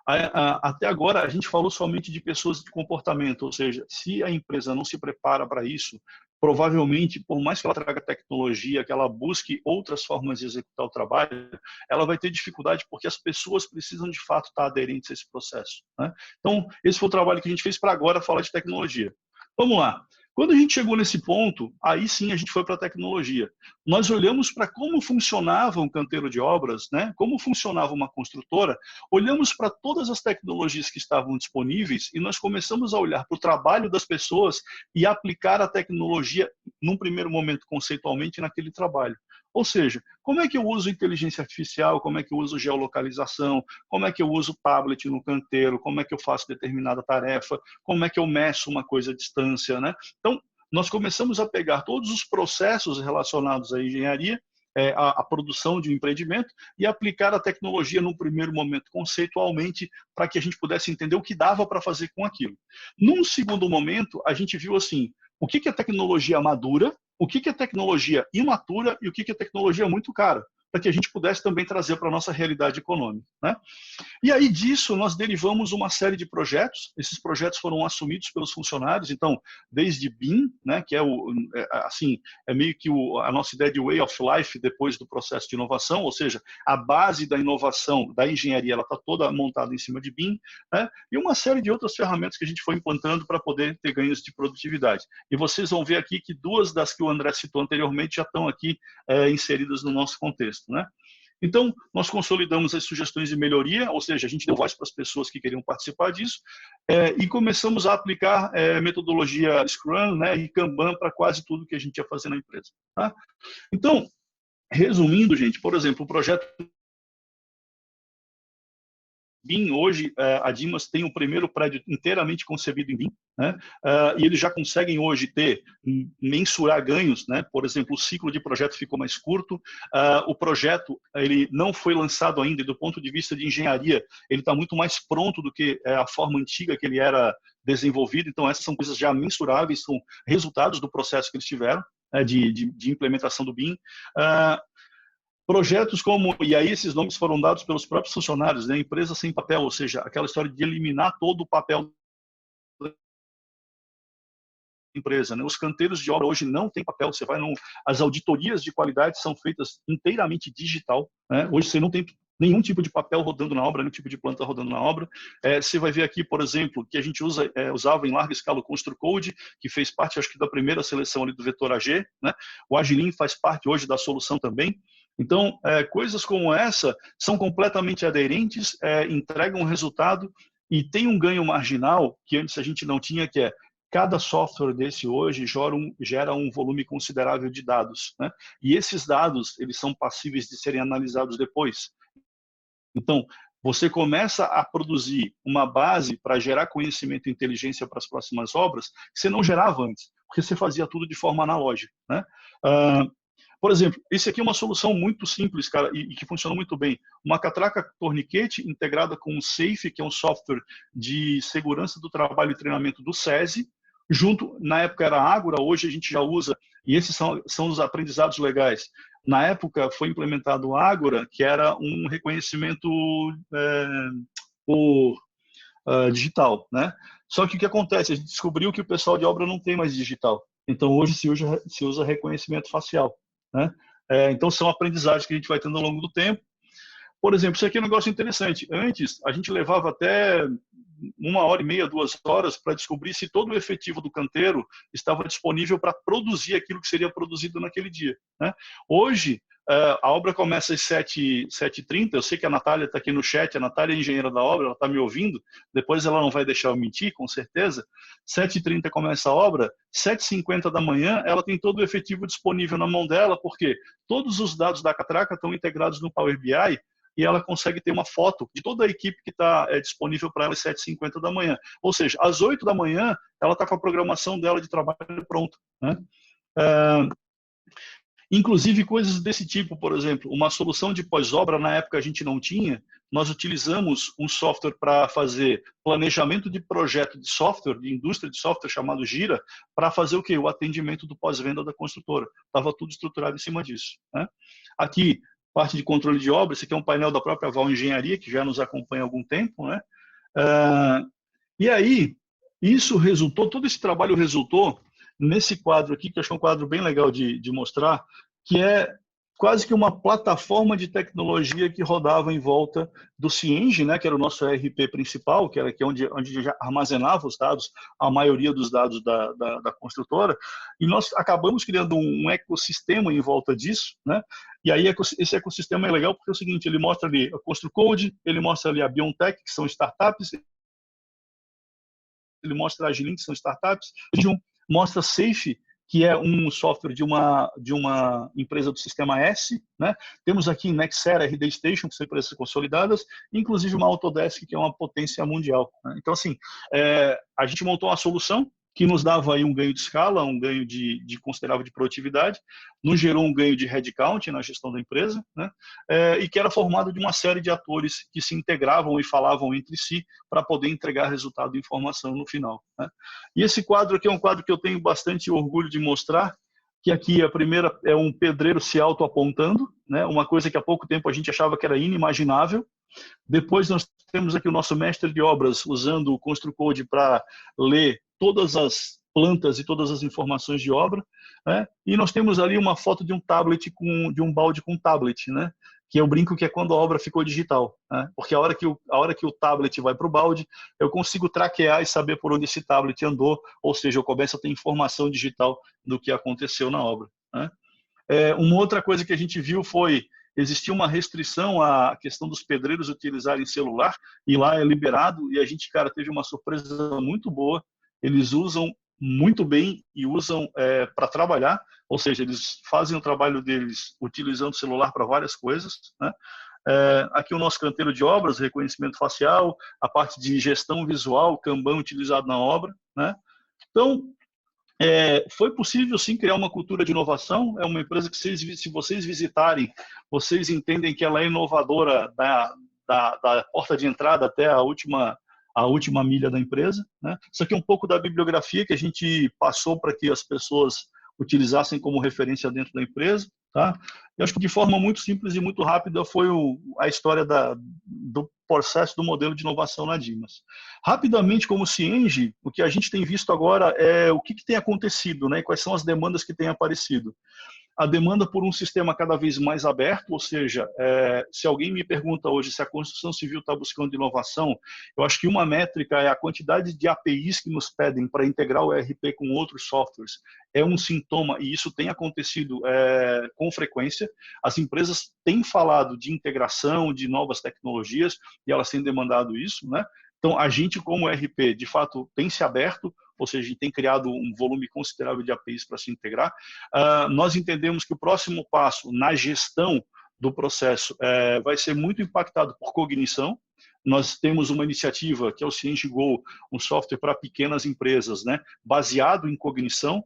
até agora a gente falou somente de pessoas de comportamento, ou seja, se a empresa não se prepara para isso, provavelmente, por mais que ela traga tecnologia, que ela busque outras formas de executar o trabalho, ela vai ter dificuldade porque as pessoas precisam de fato estar aderentes a esse processo, né? Então, esse foi o trabalho que a gente fez para agora falar de tecnologia. Vamos lá. Quando a gente chegou nesse ponto, aí sim a gente foi para a tecnologia. Nós olhamos para como funcionava um canteiro de obras, né? Como funcionava uma construtora, olhamos para todas as tecnologias que estavam disponíveis e nós começamos a olhar para o trabalho das pessoas e aplicar a tecnologia, num primeiro momento, conceitualmente, naquele trabalho. Ou seja, como é que eu uso inteligência artificial, como é que eu uso geolocalização, como é que eu uso tablet no canteiro, como é que eu faço determinada tarefa, como é que eu meço uma coisa à distância, né? Então, nós começamos a pegar todos os processos relacionados à engenharia, a produção de um empreendimento, e aplicar a tecnologia num primeiro momento conceitualmente para que a gente pudesse entender o que dava para fazer com aquilo. Num segundo momento, a gente viu assim, o que é tecnologia madura, o que é tecnologia imatura e o que é tecnologia muito cara, para que a gente pudesse também trazer para a nossa realidade econômica, né? E aí disso nós derivamos uma série de projetos. Esses projetos foram assumidos pelos funcionários, então desde BIM, né, que é meio que a nossa ideia de way of life depois do processo de inovação, ou seja, a base da inovação, da engenharia, ela está toda montada em cima de BIM, né, e uma série de outras ferramentas que a gente foi implantando para poder ter ganhos de produtividade. E vocês vão ver aqui que duas das que o André citou anteriormente já estão aqui inseridas no nosso contexto, né? Então, nós consolidamos as sugestões de melhoria, ou seja, a gente deu voz para as pessoas que queriam participar disso, e começamos a aplicar metodologia Scrum, né, e Kanban para quase tudo que a gente ia fazer na empresa. Tá? Então, resumindo, gente, por exemplo, o projeto BIM, hoje, a Dimas tem o primeiro prédio inteiramente concebido em BIM, né? E eles já conseguem hoje mensurar ganhos, né? Por exemplo, o ciclo de projeto ficou mais curto, o projeto ele não foi lançado ainda, e do ponto de vista de engenharia, ele está muito mais pronto do que a forma antiga que ele era desenvolvido, então essas são coisas já mensuráveis, são resultados do processo que eles tiveram, de implementação do BIM. Projetos como, e aí esses nomes foram dados pelos próprios funcionários, né? Empresa sem papel, ou seja, aquela história de eliminar todo o papel da empresa, né? Os canteiros de obra hoje não tem papel, você vai as auditorias de qualidade são feitas inteiramente digital, né? Hoje você não tem nenhum tipo de papel rodando na obra, nenhum tipo de planta rodando na obra. Você vai ver aqui, por exemplo, que a gente usava em larga escala o ConstruCode, que fez parte, acho que, da primeira seleção ali do Vetor AG, né? O Agilin faz parte hoje da solução também. Então, coisas como essa são completamente aderentes, entregam um resultado e tem um ganho marginal que antes a gente não tinha, que é cada software desse hoje gera um volume considerável de dados, né? E esses dados, eles são passíveis de serem analisados depois. Então, você começa a produzir uma base para gerar conhecimento e inteligência para as próximas obras que você não gerava antes, porque você fazia tudo de forma analógica, né? Por exemplo, esse aqui é uma solução muito simples, cara, e que funciona muito bem. Uma catraca torniquete integrada com o SAFe, que é um software de segurança do trabalho e treinamento do SESI, junto, na época era Ágora, hoje a gente já usa, e esses são os aprendizados legais. Na época foi implementado o Ágora, que era um reconhecimento por digital, né? Só que o que acontece? A gente descobriu que o pessoal de obra não tem mais digital. Então hoje se usa reconhecimento facial, né? Então são aprendizagens que a gente vai tendo ao longo do tempo. Por exemplo, isso aqui é um negócio interessante. Antes, a gente levava até 1h30, 2 horas para descobrir se todo o efetivo do canteiro estava disponível para produzir aquilo que seria produzido naquele dia, né? Hoje, a obra começa às 7h30, eu sei que a Natália está aqui no chat, a Natália é engenheira da obra, ela está me ouvindo, depois ela não vai deixar eu mentir, com certeza. 7h30 começa a obra, 7h50 da manhã ela tem todo o efetivo disponível na mão dela, porque todos os dados da catraca estão integrados no Power BI, e ela consegue ter uma foto de toda a equipe que está disponível para ela às 7h50 da manhã. Ou seja, às 8 da manhã, ela está com a programação dela de trabalho pronta, né? Inclusive coisas desse tipo, por exemplo, uma solução de pós-obra, na época a gente não tinha, nós utilizamos um software para fazer planejamento de projeto de software, de indústria de software chamado Gira, para fazer o quê? O atendimento do pós-venda da construtora. Estava tudo estruturado em cima disso, né? Aqui, parte de controle de obra, esse aqui é um painel da própria Val Engenharia, que já nos acompanha há algum tempo, né? E aí, isso resultou, todo esse trabalho resultou nesse quadro aqui, que eu acho que é um quadro bem legal de mostrar, que é quase que uma plataforma de tecnologia que rodava em volta do Cienge, né, que era o nosso ERP principal, que era aqui onde já armazenava os dados, a maioria dos dados da construtora, e nós acabamos criando um ecossistema em volta disso, né? E aí esse ecossistema é legal porque é o seguinte, ele mostra ali a ConstruCode, ele mostra ali a Biontech, que são startups, ele mostra a Agilin, que são startups, mostra SAFe, que é um software de uma empresa do sistema S, né? Temos aqui Nexera, RD Station, que são empresas consolidadas, inclusive uma Autodesk, que é uma potência mundial, né? Então, assim, a gente montou uma solução que nos dava aí um ganho de escala, um ganho de considerável de produtividade, nos gerou um ganho de headcount na gestão da empresa, né? E que era formado de uma série de atores que se integravam e falavam entre si para poder entregar resultado e informação no final, né? E esse quadro aqui é um quadro que eu tenho bastante orgulho de mostrar, que aqui a primeira é um pedreiro se auto-apontando, né? Uma coisa que há pouco tempo a gente achava que era inimaginável. Depois nós temos aqui o nosso mestre de obras usando o ConstruCode para ler todas as plantas e todas as informações de obra, né? E nós temos ali uma foto de um tablet de um balde com tablet, né? Que eu brinco que é quando a obra ficou digital, né? Porque a hora que o tablet vai para o balde, eu consigo traquear e saber por onde esse tablet andou, ou seja, eu começo a ter informação digital do que aconteceu na obra, né? Uma outra coisa que a gente viu foi existia uma restrição à questão dos pedreiros utilizarem celular, e lá é liberado, e a gente, cara, teve uma surpresa muito boa. Eles usam muito bem e usam para trabalhar, ou seja, eles fazem o trabalho deles utilizando o celular para várias coisas, né? Aqui o nosso canteiro de obras, reconhecimento facial, a parte de gestão visual, Kanban utilizado na obra, né? Então, foi possível sim criar uma cultura de inovação. É uma empresa que se vocês visitarem, vocês entendem que ela é inovadora da porta de entrada até a última milha da empresa, né? Isso aqui é um pouco da bibliografia que a gente passou para que as pessoas utilizassem como referência dentro da empresa. tá? Eu acho que de forma muito simples e muito rápida foi a história do processo do modelo de inovação na Dimas. Rapidamente, como Cienge, o que a gente tem visto agora é o que tem acontecido, né? E quais são as demandas que têm aparecido. A demanda por um sistema cada vez mais aberto, ou seja, se alguém me pergunta hoje se a construção civil está buscando inovação, eu acho que uma métrica é a quantidade de APIs que nos pedem para integrar o ERP com outros softwares. É um sintoma, e isso tem acontecido com frequência. As empresas têm falado de integração, de novas tecnologias, e elas têm demandado isso, né? Então, a gente, como ERP, de fato, tem se aberto, ou seja, a gente tem criado um volume considerável de APIs para se integrar. Nós entendemos que o próximo passo na gestão do processo vai ser muito impactado por cognição. Nós temos uma iniciativa que é o Cienge Go, um software para pequenas empresas, né, baseado em cognição.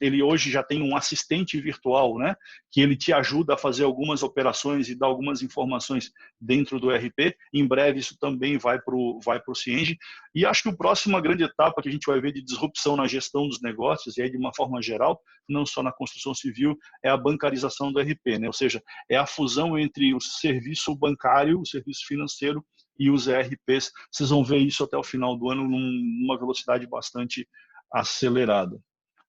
Ele hoje já tem um assistente virtual, né, que ele te ajuda a fazer algumas operações e dar algumas informações dentro do ERP. Em breve isso também vai para o Cienge. E acho que a próxima grande etapa que a gente vai ver de disrupção na gestão dos negócios, e aí de uma forma geral, não só na construção civil, é a bancarização do ERP, né? Ou seja, é a fusão entre o serviço bancário, o serviço financeiro e os ERPs. Vocês vão ver isso até o final do ano numa velocidade bastante acelerada.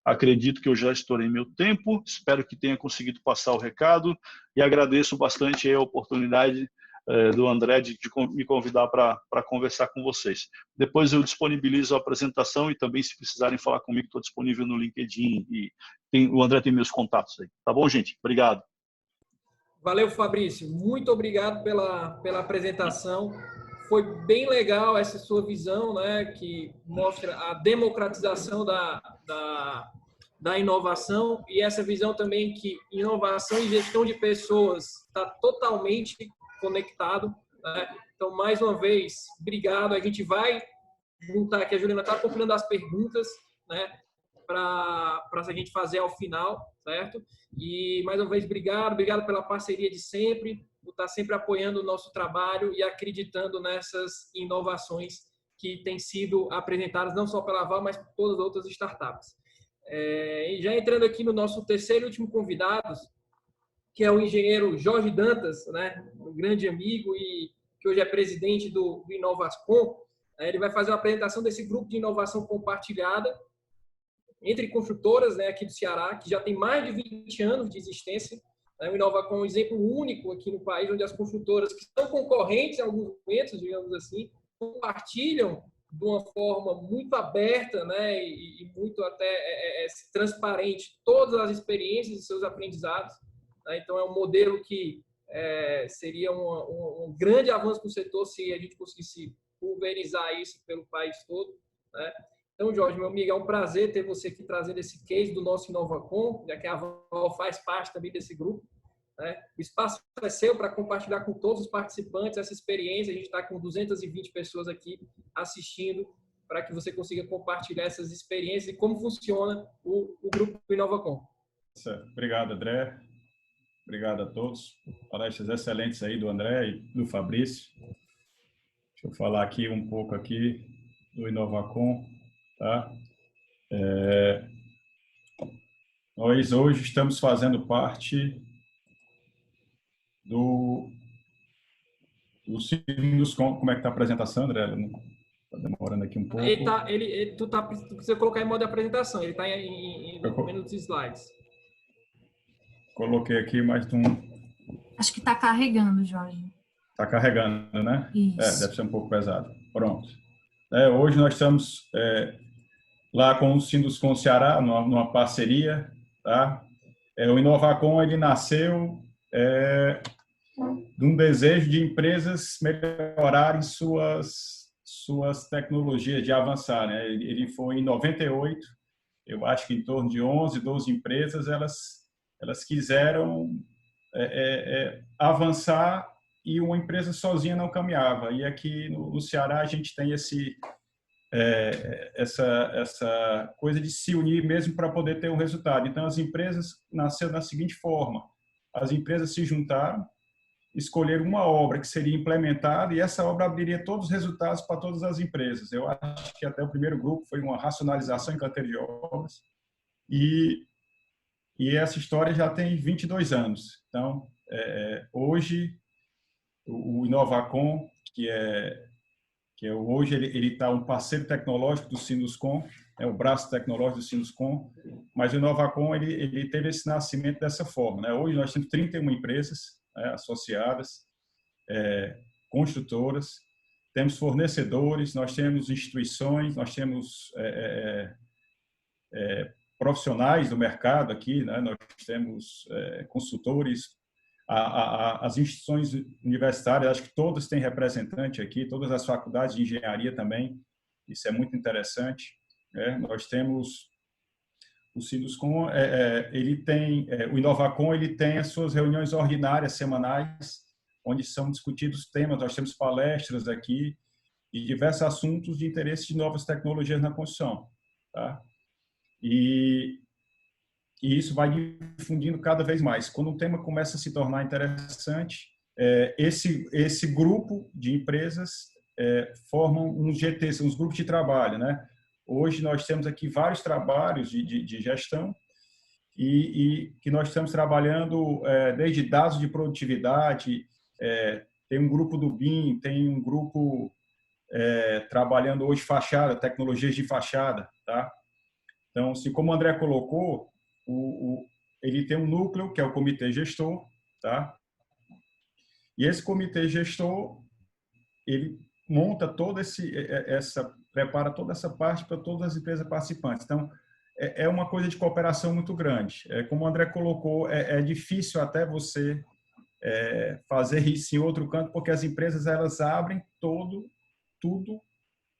Acredito que eu já estourei meu tempo, espero que tenha conseguido passar o recado e agradeço bastante a oportunidade do André de me convidar para conversar com vocês. Depois eu disponibilizo a apresentação e também, se precisarem falar comigo, estou disponível no LinkedIn e o André tem meus contatos aí. Tá bom, gente? Obrigado. Valeu, Fabrício. Muito obrigado pela apresentação. Foi bem legal essa sua visão, né, que mostra a democratização da inovação e essa visão também que inovação e gestão de pessoas está totalmente conectado, né? Então, mais uma vez, obrigado. A gente vai juntar aqui, a Juliana está compilando as perguntas, né, para a gente fazer ao final, certo? E, mais uma vez, obrigado pela parceria de sempre, por estar sempre apoiando o nosso trabalho e acreditando nessas inovações que têm sido apresentadas não só pela Val, mas por todas as outras startups. E já entrando aqui no nosso terceiro e último convidado, que é o engenheiro Jorge Dantas, né, um grande amigo e que hoje é presidente do Inovascom. Ele vai fazer uma apresentação desse grupo de inovação compartilhada entre construtoras, né, aqui do Ceará, que já tem mais de 20 anos de existência. O Inovacom é um exemplo único aqui no país, onde as construtoras que são concorrentes em alguns momentos, digamos assim, compartilham de uma forma muito aberta, né, e muito até transparente todas as experiências e seus aprendizados. Né? Então, é um modelo que seria um grande avanço para o setor se a gente conseguisse pulverizar isso pelo país todo. Né? Então, Jorge, meu amigo, é um prazer ter você aqui trazendo esse case do nosso Inovacom, já que a Val faz parte também desse grupo. Né? O espaço é seu para compartilhar com todos os participantes essa experiência. A gente está com 220 pessoas aqui assistindo para que você consiga compartilhar essas experiências e como funciona o grupo Inovacom. Certo. Obrigado, André. Obrigado a todos. Palestras excelentes aí do André e do Fabrício. Deixa eu falar aqui um pouco aqui do Inovacom. Tá? Nós hoje estamos fazendo parte do Sinduscom. Como é que está a apresentação, André? Está demorando aqui um pouco. Tu precisa colocar em modo de apresentação. Ele está em menos slides. Coloquei aqui mais um. Acho que está carregando, Jorge. Está carregando, né? Isso. Deve ser um pouco pesado. Pronto. Hoje nós estamos lá com o Sinduscom Ceará, numa parceria. Tá? O Inovacom ele nasceu de um desejo de empresas melhorarem suas tecnologias, de avançar. Né? Ele foi em 98, eu acho que em torno de 11, 12 empresas, elas quiseram avançar e uma empresa sozinha não caminhava. E aqui no Ceará a gente tem essa coisa de se unir mesmo para poder ter um resultado. Então, as empresas nasceram da seguinte forma: as empresas se juntaram, escolheram uma obra que seria implementada e essa obra abriria todos os resultados para todas as empresas. Eu acho que até o primeiro grupo foi uma racionalização em canteiro de obras E essa história já tem 22 anos. Então, hoje, o Inovacom, hoje ele está um parceiro tecnológico do Sinuscom, é o braço tecnológico do Sinuscom, mas o Inovacom ele teve esse nascimento dessa forma, né? Hoje nós temos 31 empresas, né, associadas, construtoras, temos fornecedores, nós temos instituições, nós temos profissionais do mercado aqui, né? Nós temos consultores, as instituições universitárias, acho que todas têm representante aqui, todas as faculdades de engenharia também, isso é muito interessante. Nós temos o Sinuscom, o Inovacom, ele tem as suas reuniões ordinárias semanais, onde são discutidos temas, nós temos palestras aqui e diversos assuntos de interesse de novas tecnologias na construção, tá? E isso vai difundindo cada vez mais. Quando um tema começa a se tornar interessante, esse grupo de empresas formam uns GTs, uns grupos de trabalho, né? Hoje nós temos aqui vários trabalhos de gestão e que nós estamos trabalhando desde dados de produtividade, tem um grupo do BIM, tem um grupo trabalhando hoje fachada, tecnologias de fachada, tá? Então, assim, como o André colocou, ele tem um núcleo, que é o comitê gestor, tá? E esse comitê gestor, ele monta prepara toda essa parte para todas as empresas participantes. Então, é uma coisa de cooperação muito grande. Como o André colocou, é difícil até você fazer isso em outro canto, porque as empresas elas abrem tudo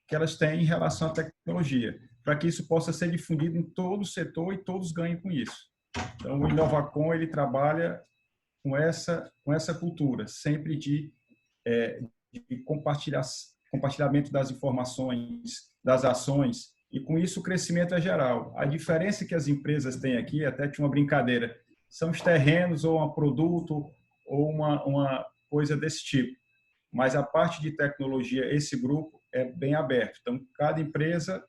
que elas têm em relação à tecnologia, para que isso possa ser difundido em todo o setor e todos ganhem com isso. Então, o Inovacom ele trabalha com essa cultura, sempre de compartilhamento das informações, das ações, e com isso o crescimento é geral. A diferença que as empresas têm aqui, até tinha uma brincadeira, são os terrenos ou um produto ou uma coisa desse tipo. Mas a parte de tecnologia, esse grupo é bem aberto. Então, cada empresa,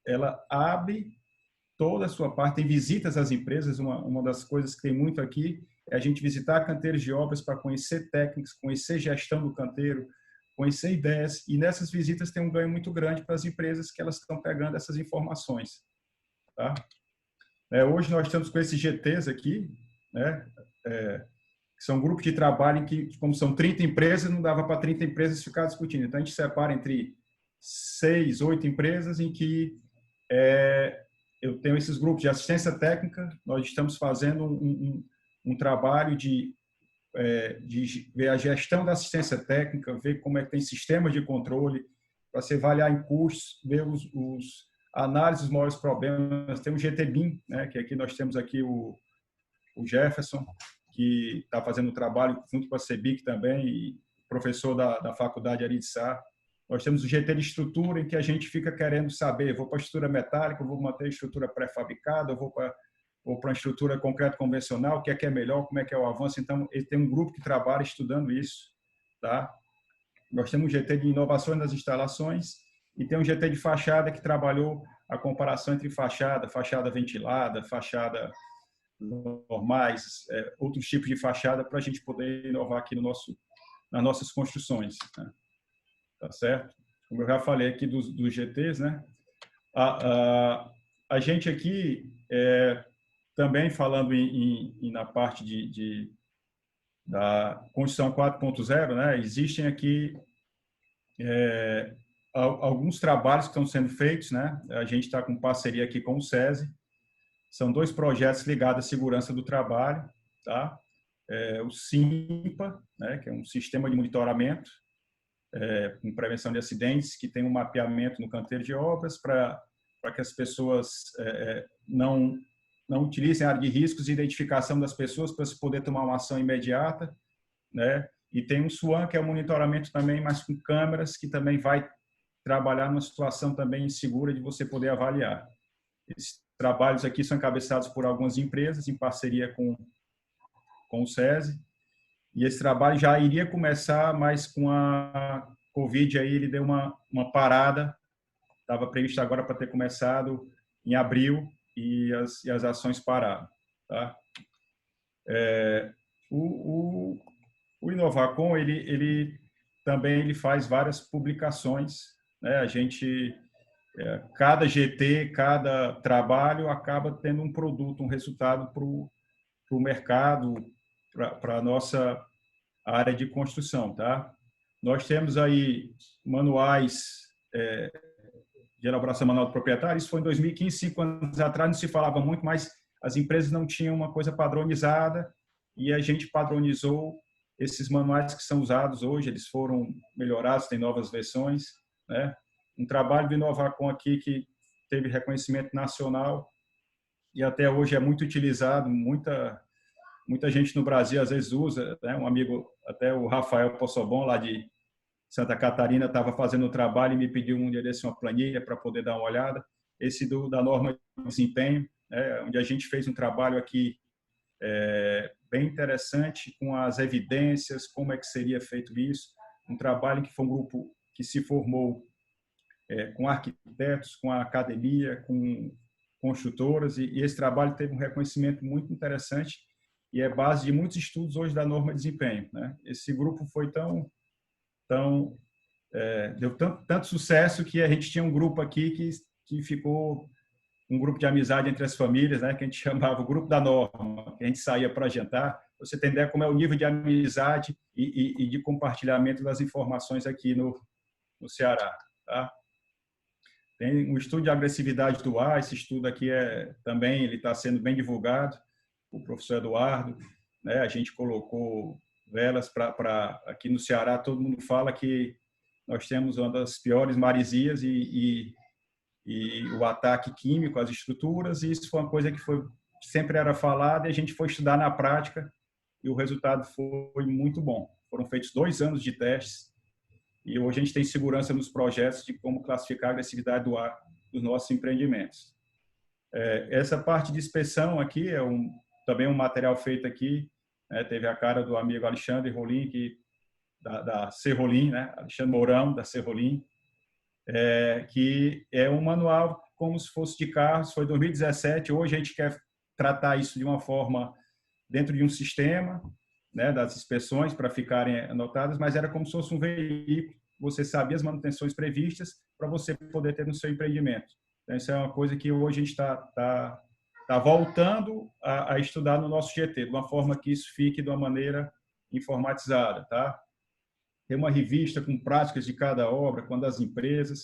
ela abre toda a sua parte, tem visitas às empresas, uma das coisas que tem muito aqui é a gente visitar canteiros de obras para conhecer técnicas, conhecer gestão do canteiro, conhecer ideias, e nessas visitas tem um ganho muito grande para as empresas que elas estão pegando essas informações. Tá? Hoje nós estamos com esses GTs aqui, né? Que são grupos de trabalho em que, como são 30 empresas, não dava para 30 empresas ficar discutindo. Então, a gente separa entre 6, 8 empresas em que eu tenho esses grupos de assistência técnica, nós estamos fazendo um trabalho de ver a gestão da assistência técnica, ver como é que tem sistemas de controle, para se avaliar em custos, ver análise dos maiores problemas. Tem o GTBIM, né, que aqui nós temos aqui o Jefferson, que está fazendo um trabalho junto com a CEBIC também, e professor da faculdade Ari de Sá. Nós temos o GT de estrutura, em que a gente fica querendo saber, vou para a estrutura metálica, vou manter a estrutura pré-fabricada, vou para uma estrutura concreto convencional, o que é melhor, como é que é o avanço. Então, ele tem um grupo que trabalha estudando isso. Tá? Nós temos um GT de inovações das instalações e tem um GT de fachada que trabalhou a comparação entre fachada ventilada, fachada normais, outros tipos de fachada para a gente poder inovar aqui nas nossas construções. Né? Tá certo? Como eu já falei aqui dos GTs, né? A gente aqui, também falando na parte da Construção 4.0, né? Existem aqui alguns trabalhos que estão sendo feitos, né? A gente está com parceria aqui com o SESI. São 2 projetos ligados à segurança do trabalho, tá? O SIMPA, né? Que é um sistema de monitoramento com prevenção de acidentes, que tem um mapeamento no canteiro de obras para que as pessoas não utilizem a área de riscos e identificação das pessoas para se poder tomar uma ação imediata, né? E tem um SWAN, que é o monitoramento também, mas com câmeras, que também vai trabalhar numa situação também insegura de você poder avaliar. Esses trabalhos aqui são encabeçados por algumas empresas, em parceria com o SESI, e esse trabalho já iria começar, mas com a Covid aí ele deu uma parada, estava previsto agora para ter começado em abril, e as ações pararam. Tá? O Inovacom, ele também faz várias publicações, né? A gente, cada GT, cada trabalho acaba tendo um produto, um resultado para o mercado, para a nossa área de construção, tá? Nós temos aí manuais de elaboração manual do proprietário, isso foi em 2015, 5 anos atrás, não se falava muito, mas as empresas não tinham uma coisa padronizada e a gente padronizou esses manuais que são usados hoje, eles foram melhorados, tem novas versões, né? Um trabalho do Inovacom aqui que teve reconhecimento nacional e até hoje é muito utilizado, muita gente no Brasil às vezes usa, né? Um amigo, até o Rafael Possobon, lá de Santa Catarina, estava fazendo o trabalho e me pediu um dia desse uma planilha para poder dar uma olhada. Esse da norma de desempenho, né? Onde a gente fez um trabalho aqui bem interessante com as evidências, como é que seria feito isso. Um trabalho que foi um grupo que se formou com arquitetos, com a academia, com construtoras, e esse trabalho teve um reconhecimento muito interessante e é base de muitos estudos hoje da norma de desempenho, né? Esse grupo foi deu tanto sucesso que a gente tinha um grupo aqui que ficou um grupo de amizade entre as famílias, né, que a gente chamava o grupo da norma, que a gente saía para jantar. Você tem ideia como é o nível de amizade e de compartilhamento das informações aqui no Ceará, tá? Tem um estudo de agressividade do ar, esse estudo aqui também ele está sendo bem divulgado, o professor Eduardo, né, a gente colocou velas para aqui no Ceará, todo mundo fala que nós temos uma das piores maresias e o ataque químico às estruturas, e isso foi uma coisa que sempre era falada e a gente foi estudar na prática e o resultado foi muito bom. Foram feitos 2 anos de testes e hoje a gente tem segurança nos projetos de como classificar a agressividade do ar dos nossos empreendimentos. Essa parte de inspeção aqui também um material feito aqui, né? Teve a cara do amigo Alexandre Rolim, da Serrolim, né? Alexandre Mourão, da Serrolim, que é um manual como se fosse de carros, foi 2017, hoje a gente quer tratar isso de uma forma dentro de um sistema, né, das inspeções para ficarem anotadas, mas era como se fosse um veículo, você sabia as manutenções previstas para você poder ter no seu empreendimento. Então, isso é uma coisa que hoje a gente está voltando a estudar no nosso GT, de uma forma que isso fique de uma maneira informatizada, tá? Tem uma revista com práticas de cada obra, com das empresas,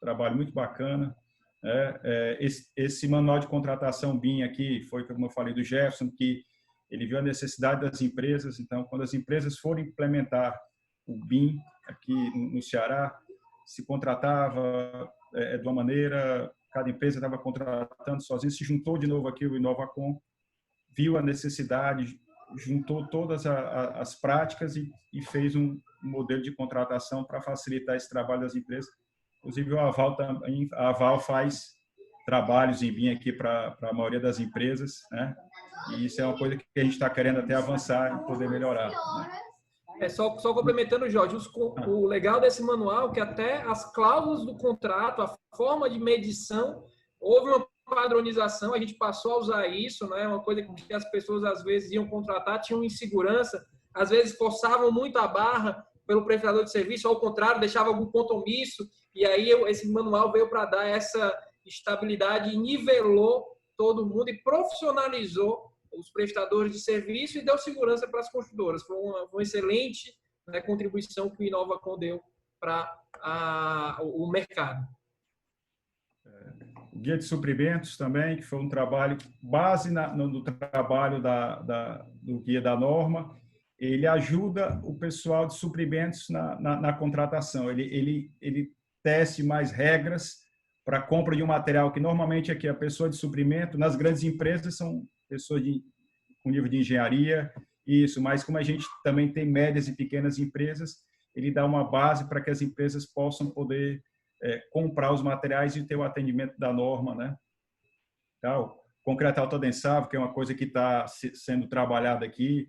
trabalho muito bacana. Esse manual de contratação BIM aqui foi, como eu falei, do Jefferson, que ele viu a necessidade das empresas. Então, quando as empresas forem implementar o BIM aqui no Ceará, se contratava de uma maneira, cada empresa estava contratando sozinha, se juntou de novo aqui o Inovacom, viu a necessidade, juntou todas as práticas e fez um modelo de contratação para facilitar esse trabalho das empresas. Inclusive, a Aval faz trabalhos em BIM aqui para a maioria das empresas, né? E isso é uma coisa que a gente está querendo até avançar e poder melhorar, né? Só complementando, Jorge, o legal desse manual é que até as cláusulas do contrato, a forma de medição, houve uma padronização, a gente passou a usar isso, né? Uma coisa que as pessoas às vezes iam contratar, tinham insegurança, às vezes forçavam muito a barra pelo prestador de serviço, ao contrário, deixava algum ponto omisso, e aí esse manual veio para dar essa estabilidade e nivelou todo mundo e profissionalizou os prestadores de serviço e deu segurança para as construtoras. Foi uma excelente, né, contribuição que o Inovacom deu para o mercado. O Guia de Suprimentos também, que foi um trabalho, base no trabalho do Guia da Norma, ele ajuda o pessoal de suprimentos na contratação. Ele tece mais regras para a compra de um material que normalmente aqui a pessoa de suprimento, nas grandes empresas são pessoas com nível de engenharia, isso, mas como a gente também tem médias e pequenas empresas, ele dá uma base para que as empresas possam poder comprar os materiais e ter o atendimento da norma, né? Então, concreto autodensável, que é uma coisa que está sendo trabalhada aqui,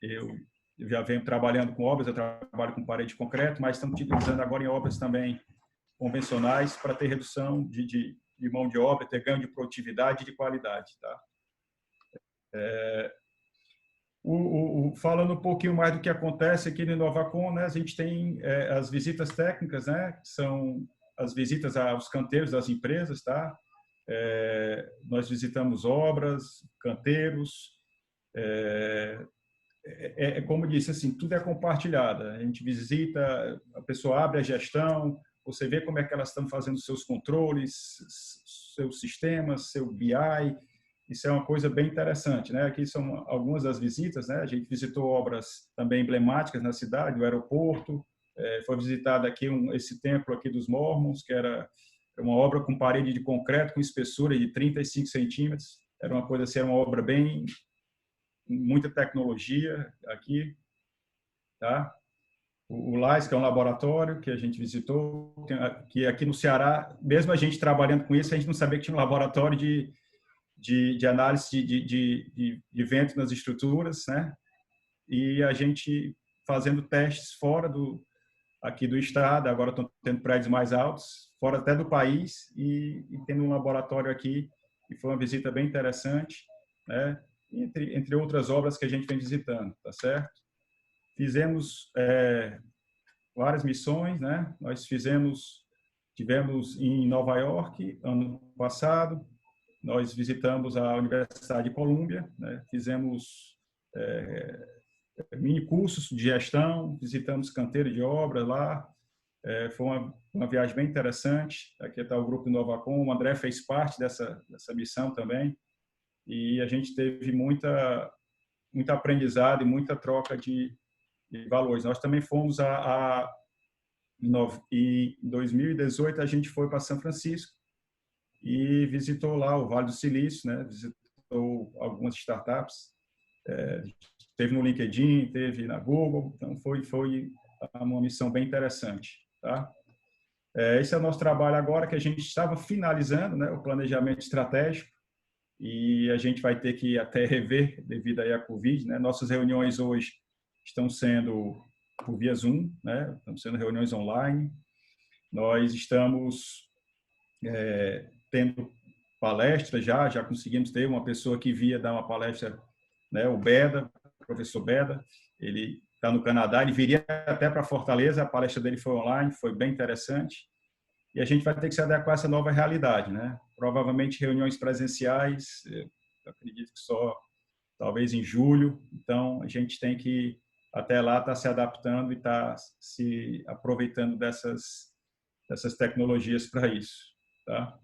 eu já venho trabalhando com obras, eu trabalho com parede de concreto, mas estamos utilizando agora em obras também convencionais para ter redução de mão de obra, ter ganho de produtividade e de qualidade, tá? Falando um pouquinho mais do que acontece aqui no Inovacom, né, a gente tem as visitas técnicas, né, que são as visitas aos canteiros das empresas, tá? Nós visitamos obras, canteiros, como disse, assim, tudo é compartilhado. A gente visita, a pessoa abre a gestão, você vê como é que elas estão fazendo seus controles, seus sistemas, seu BI. Isso é uma coisa bem interessante, né? Aqui são algumas das visitas, né? A gente visitou obras também emblemáticas na cidade, o aeroporto, foi visitado aqui esse templo aqui dos Mórmons, que era uma obra com parede de concreto com espessura de 35 centímetros. Era uma coisa assim, era uma obra bem muita tecnologia aqui, tá? O LAIS, que é um laboratório que a gente visitou, que aqui no Ceará, mesmo a gente trabalhando com isso, a gente não sabia que tinha um laboratório de análise de vento nas estruturas, né? E a gente fazendo testes fora aqui do estado, agora estão tendo prédios mais altos, fora até do país, e tendo um laboratório aqui, e foi uma visita bem interessante, né? Entre outras obras que a gente vem visitando, tá certo? Fizemos várias missões, né? Nós tivemos em Nova York ano passado, nós visitamos a Universidade de Colômbia, né? Fizemos mini cursos de gestão, visitamos canteiro de obras lá, foi uma viagem bem interessante. Aqui está o grupo Inovacom, o André fez parte dessa missão também, e a gente teve muito aprendizado e muita troca de valores. Nós também fomos em 2018 a gente foi para São Francisco e visitou lá o Vale do Silício, né? Visitou algumas startups, teve no LinkedIn, teve na Google, então foi uma missão bem interessante, tá? Esse é o nosso trabalho agora, que a gente estava finalizando, né, o planejamento estratégico, e a gente vai ter que até rever devido aí à Covid, né? Nossas reuniões hoje estão sendo por via Zoom, né? Estão sendo reuniões online. Nós estamos tendo palestras já conseguimos ter uma pessoa que via dar uma palestra, né? O Beda, o professor Beda, ele está no Canadá, ele viria até para Fortaleza, a palestra dele foi online, foi bem interessante. E a gente vai ter que se adequar a essa nova realidade, né? Provavelmente reuniões presenciais, eu acredito que só talvez em julho. Então, a gente tem que, até lá, estar se adaptando e estar se aproveitando dessas tecnologias para isso, tá?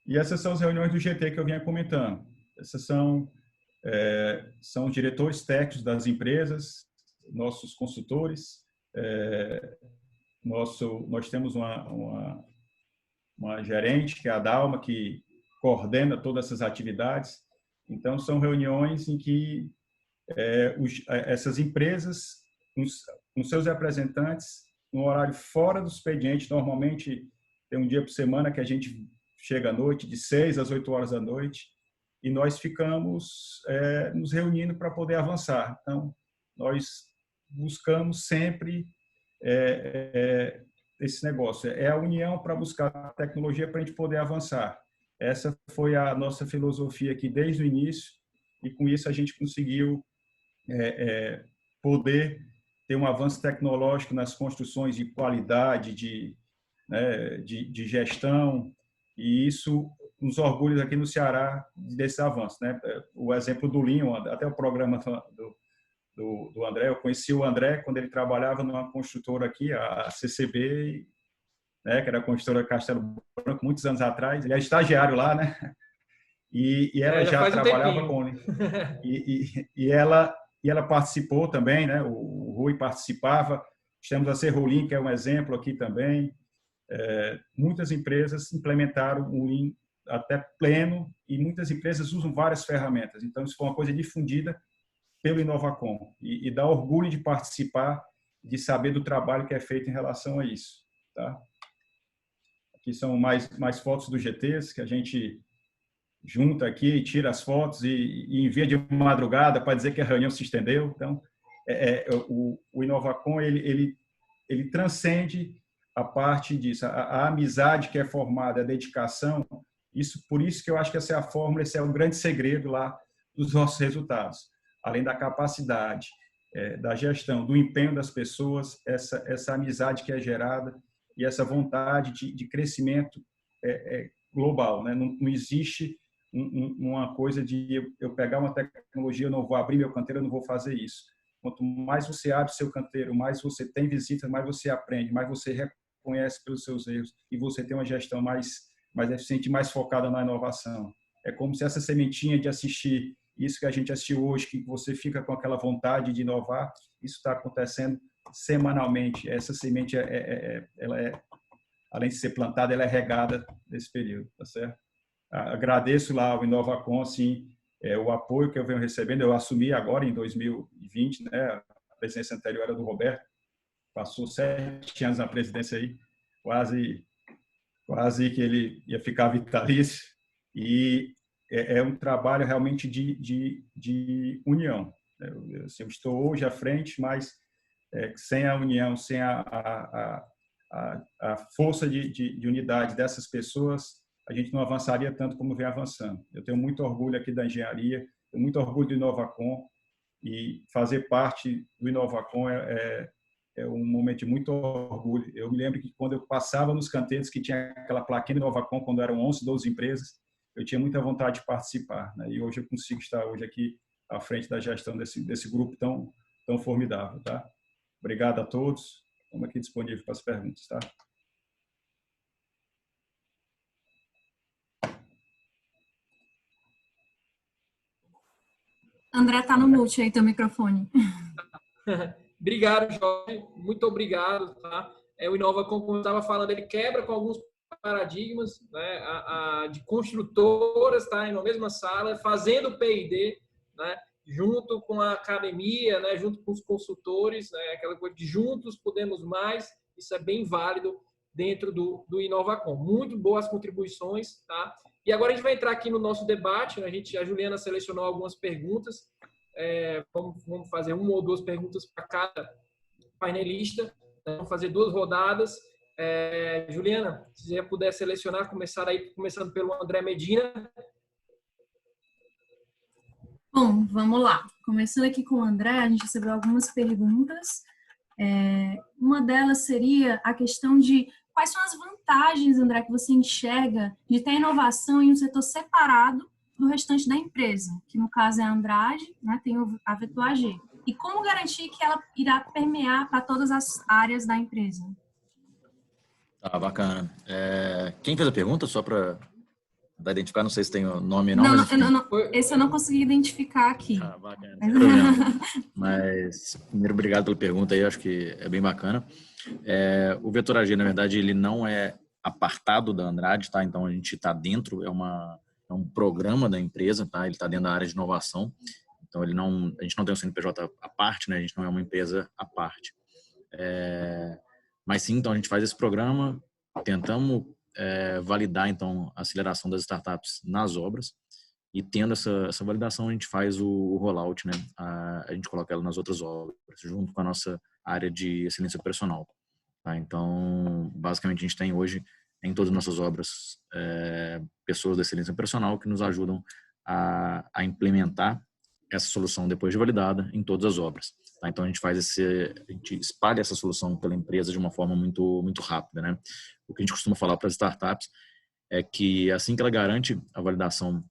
E essas são as reuniões do GT que eu vinha comentando. Essas são os diretores técnicos das empresas, nossos consultores. Nós temos uma gerente, que é a Dalma, que coordena todas essas atividades. Então, são reuniões em que essas empresas, com seus representantes, no horário fora do expediente, normalmente tem um dia por semana que a gente chega à noite, de 6 às 8 horas da noite, e nós ficamos nos reunindo para poder avançar. Então, nós buscamos sempre esse negócio, a união para buscar tecnologia para a gente poder avançar. Essa foi a nossa filosofia aqui desde o início, e com isso a gente conseguiu poder ter um avanço tecnológico nas construções de qualidade, de gestão, e isso nos orgulha aqui no Ceará desse avanço, né? O exemplo do Lean, até o programa do André, eu conheci o André quando ele trabalhava numa construtora aqui, a CCB, né, que era a construtora Castelo Branco, muitos anos atrás. Ele é estagiário lá, né? E ela já trabalhava com ele. E ela participou também, né? O Rui participava. Temos a Serrolim, que é um exemplo aqui também. Muitas empresas implementaram o Lean até pleno, e muitas empresas usam várias ferramentas. Então, isso foi uma coisa difundida pelo Inovacom, e dá orgulho de participar, de saber do trabalho que é feito em relação a isso, tá? Aqui são mais fotos do GTs, que a gente junta aqui, tira as fotos e envia de madrugada para dizer que a reunião se estendeu. Então, o Inovacom, ele transcende a parte disso, a amizade que é formada, a dedicação, Por isso que eu acho que essa é a fórmula, esse é o grande segredo lá dos nossos resultados. Além da capacidade, da gestão, do empenho das pessoas, essa amizade que é gerada e essa vontade de crescimento global, né? Não existe uma coisa de eu pegar uma tecnologia, eu não vou abrir meu canteiro, eu não vou fazer isso. Quanto mais você abre seu canteiro, mais você tem visitas, mais você aprende, mais você reconhece pelos seus erros e você tem uma gestão mais eficiente, mais focada na inovação. É como se essa sementinha de assistir isso que a gente assistiu hoje, que você fica com aquela vontade de inovar, isso está acontecendo semanalmente. Essa semente, ela além de ser plantada, ela é regada nesse período, tá certo? Agradeço lá ao Inovacom, assim, o apoio que eu venho recebendo. Eu assumi agora em 2020, né? A presidência anterior era do Roberto, passou 7 anos na presidência aí, quase que ele ia ficar vitalício, e é um trabalho realmente de união. Eu estou hoje à frente, mas sem a união, sem a força de unidade dessas pessoas, a gente não avançaria tanto como vem avançando. Eu tenho muito orgulho aqui da engenharia, tenho muito orgulho do Inovacom, e fazer parte do Inovacom é um momento de muito orgulho. Eu me lembro que quando eu passava nos canteiros que tinha aquela plaquinha do Inovacom, quando eram 11, 12 empresas, eu tinha muita vontade de participar, né? E hoje eu consigo estar hoje aqui à frente da gestão desse grupo tão formidável, tá? Obrigado a todos. Estamos aqui disponíveis para as perguntas, tá? André, tá no mute aí, teu microfone. Obrigado, Jorge. Muito obrigado. Tá? O Inovacom, como eu estava falando, ele quebra com alguns paradigmas, né, de construtoras, tá, na mesma sala, fazendo P&D, né, junto com a academia, né, junto com os consultores, né, aquela coisa de juntos podemos mais. Isso é bem válido dentro do Inovacom. Muito boas contribuições, tá? E agora a gente vai entrar aqui no nosso debate. A Juliana selecionou algumas perguntas. Vamos fazer 1 ou 2 perguntas para cada painelista. Vamos fazer 2 rodadas. Juliana, se você puder selecionar, começando pelo André Medina. Bom, vamos lá. Começando aqui com o André, a gente recebeu algumas perguntas. Uma delas seria a questão de quais são as vantagens, André, que você enxerga de ter inovação em um setor separado do restante da empresa, que no caso é a Andrade, né, tem a V2AG. E como garantir que ela irá permear para todas as áreas da empresa? Bacana. Quem fez a pergunta, só para identificar, não sei se tem o nome ou não. Esse eu não consegui identificar aqui. Bacana. Mas, primeiro, obrigado pela pergunta aí, acho que é bem bacana. O V2AG, na verdade, ele não é apartado da Andrade, tá? Então, a gente está dentro, é um programa da empresa, tá? Ele está dentro da área de inovação. Então, a gente não tem um CNPJ à parte, né? A gente não é uma empresa à parte. Mas sim, então, a gente faz esse programa, tentamos validar, então, a aceleração das startups nas obras, e tendo essa validação, a gente faz o rollout, né? A gente coloca ela nas outras obras, junto com a nossa área de excelência operacional. Tá? Então, basicamente, a gente tem hoje, em todas as nossas obras, pessoas da excelência operacional que nos ajudam a implementar essa solução depois de validada em todas as obras. Tá? Então, a gente espalha essa solução pela empresa de uma forma muito, muito rápida, né? O que a gente costuma falar para as startups é que assim que ela garante a validação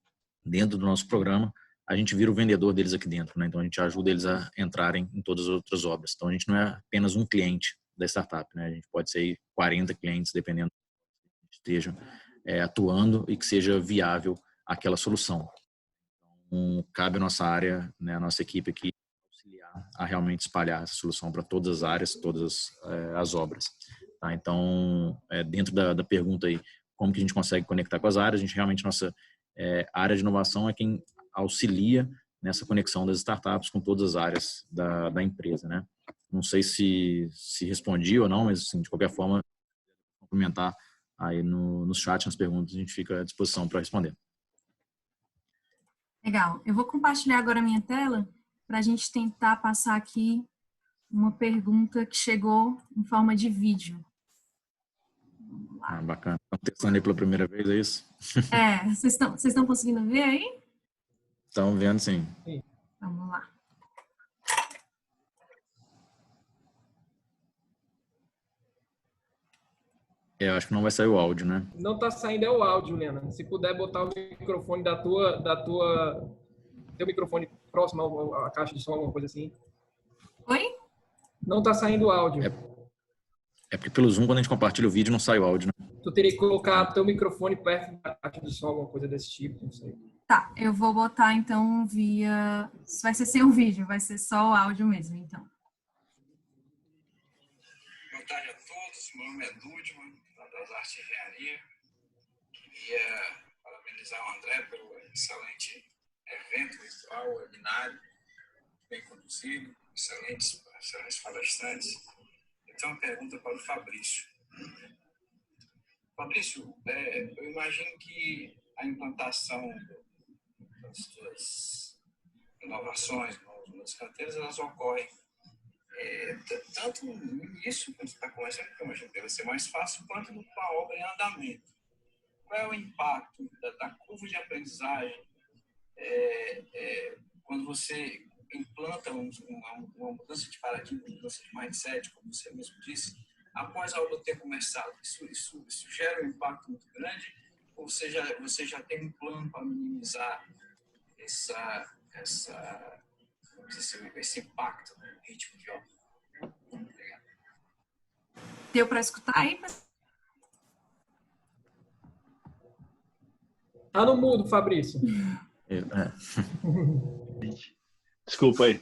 dentro do nosso programa, a gente vira o vendedor deles aqui dentro, né? Então, a gente ajuda eles a entrarem em todas as outras obras. Então, a gente não é apenas um cliente da startup, né? A gente pode ser 40 clientes, dependendo do que esteja atuando e que seja viável aquela solução. Então, cabe a nossa área, né, a nossa equipe aqui, auxiliar a realmente espalhar essa solução para todas as áreas, todas as obras. Tá? Então, dentro da pergunta aí, como que a gente consegue conectar com as áreas, a gente realmente, nossa área de inovação é quem auxilia nessa conexão das startups com todas as áreas da empresa, né? Não sei se respondi ou não, mas assim, de qualquer forma, complementar aí no chat, nas perguntas, a gente fica à disposição para responder. Legal. Eu vou compartilhar agora a minha tela para a gente tentar passar aqui uma pergunta que chegou em forma de vídeo. Vamos lá. lá. Bacana. Estão testando aí pela primeira vez, é isso? Vocês estão conseguindo ver aí? Estão vendo, sim. Vamos lá. Eu acho que não vai sair o áudio, né? Não está saindo o áudio, Juliana. Se puder botar o microfone teu microfone próximo à caixa de som, alguma coisa assim. Oi? Não está saindo o áudio. É porque pelo Zoom, quando a gente compartilha o vídeo, não sai o áudio, né? Tu teria que colocar teu microfone perto da caixa de som, alguma coisa desse tipo, não sei. Tá, eu vou botar então via... Vai ser sem o vídeo, vai ser só o áudio mesmo, então. Boa tarde a todos, meu nome é Ludman, das Artes de Engenharia. Queria parabenizar o André pelo excelente evento virtual, webinário, bem conduzido, excelentes palestrantes. Eu tenho uma pergunta para o Fabrício. Fabrício, eu imagino que a implantação das suas inovações nos canteiros, elas ocorrem tanto no início, quando você está começando, que eu imagino que deve ser mais fácil, quanto com a obra em andamento. Qual é o impacto da curva de aprendizagem quando você implanta uma mudança de paradigma, uma mudança de mindset, como você mesmo disse, após a aula ter começado? Isso gera um impacto muito grande? Ou você já tem um plano para minimizar esse impacto no ritmo de aula? Obrigado. Deu para escutar aí? Tá no mudo, Fabrício. Desculpa aí.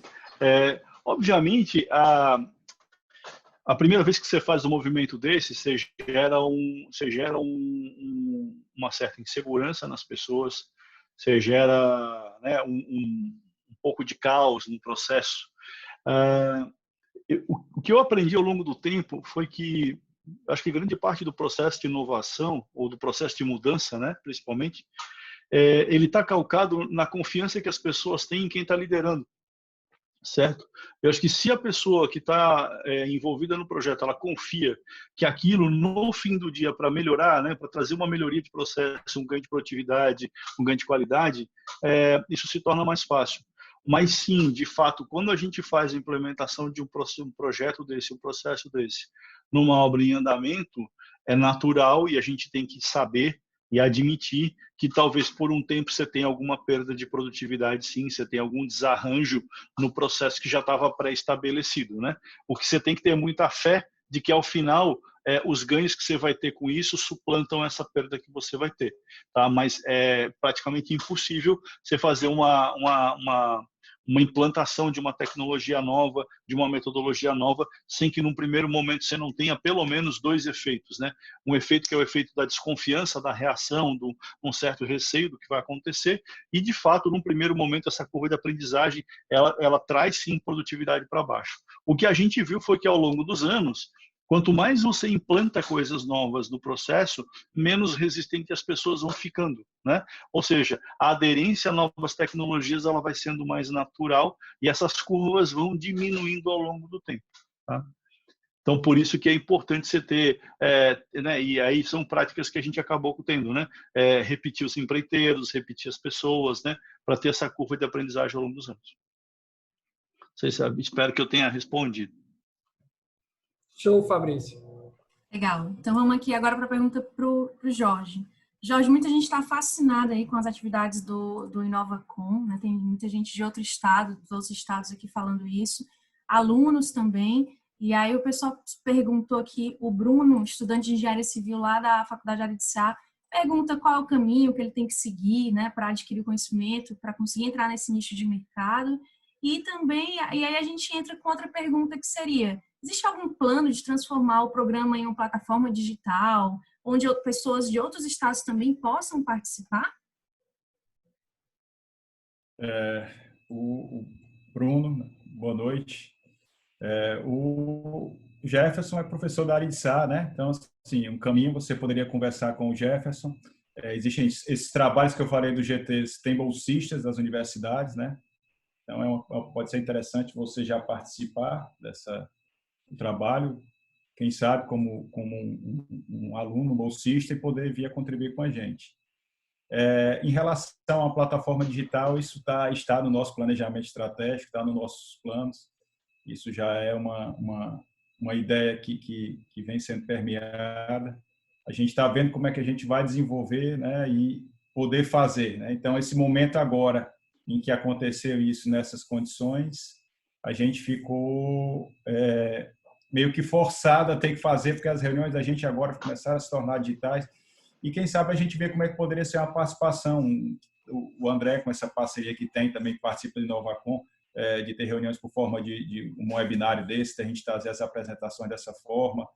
Obviamente, a primeira vez que você faz um movimento desse, você gera uma certa insegurança nas pessoas, você gera, né, um pouco de caos no processo. O que eu aprendi ao longo do tempo foi que, acho que grande parte do processo de inovação, ou do processo de mudança, né, principalmente, ele está calcado na confiança que as pessoas têm em quem está liderando. Certo? Eu acho que se a pessoa que está envolvida no projeto, ela confia que aquilo no fim do dia para melhorar, né, para trazer uma melhoria de processo, um ganho de produtividade, um ganho de qualidade, isso se torna mais fácil. Mas sim, de fato, quando a gente faz a implementação de um projeto desse, um processo desse, numa obra em andamento, é natural e a gente tem que saber e admitir que talvez por um tempo você tenha alguma perda de produtividade, sim, você tem algum desarranjo no processo que já estava pré-estabelecido, né? O que você tem que ter muita fé de que ao final os ganhos que você vai ter com isso suplantam essa perda que você vai ter, tá? Mas é praticamente impossível você fazer uma implantação de uma tecnologia nova, de uma metodologia nova, sem que num primeiro momento você não tenha pelo menos dois efeitos, né? Um efeito que é o efeito da desconfiança, da reação, de um certo receio do que vai acontecer, e de fato, num primeiro momento, essa curva de aprendizagem, ela traz sim produtividade para baixo. O que a gente viu foi que ao longo dos anos, quanto mais você implanta coisas novas no processo, menos resistente as pessoas vão ficando, né? Ou seja, a aderência a novas tecnologias ela vai sendo mais natural e essas curvas vão diminuindo ao longo do tempo, tá? Então, por isso que é importante você ter, né, e aí são práticas que a gente acabou tendo, né? Repetir os empreiteiros, repetir as pessoas, né? Para ter essa curva de aprendizagem ao longo dos anos. Vocês sabem, espero que eu tenha respondido. Show, Fabrício. Legal. Então vamos aqui agora para a pergunta para o Jorge. Jorge, muita gente está fascinada aí com as atividades do InovaCon, né? Tem muita gente de outros estados aqui falando isso, alunos também. E aí o pessoal perguntou aqui, o Bruno, estudante de engenharia civil lá da Faculdade de Araçá, pergunta qual é o caminho que ele tem que seguir, né, para adquirir conhecimento, para conseguir entrar nesse nicho de mercado. E também, e aí a gente entra com outra pergunta que seria: existe algum plano de transformar o programa em uma plataforma digital, onde pessoas de outros estados também possam participar? O Bruno, boa noite. O Jefferson é professor da Araçá, né? Então, assim, um caminho você poderia conversar com o Jefferson. Existem esses trabalhos que eu falei do GTs, tem bolsistas das universidades, né? Então, pode ser interessante você já participar do trabalho. quem sabe como um aluno bolsista e poder vir a contribuir com a gente. Em relação à plataforma digital, isso está no nosso planejamento estratégico, está nos nossos planos. Isso já é uma ideia que vem sendo permeada. A gente está vendo como é que a gente vai desenvolver, né, e poder fazer, né? Então, esse momento agora em que aconteceu isso nessas condições, a gente ficou meio que forçado a ter que fazer, porque as reuniões da gente agora começaram a se tornar digitais. E quem sabe a gente vê como é que poderia ser uma participação. O André, com essa parceria que tem, também participa do Inovacom, de ter reuniões por forma de um webinário desse, a gente trazer as apresentações dessa forma.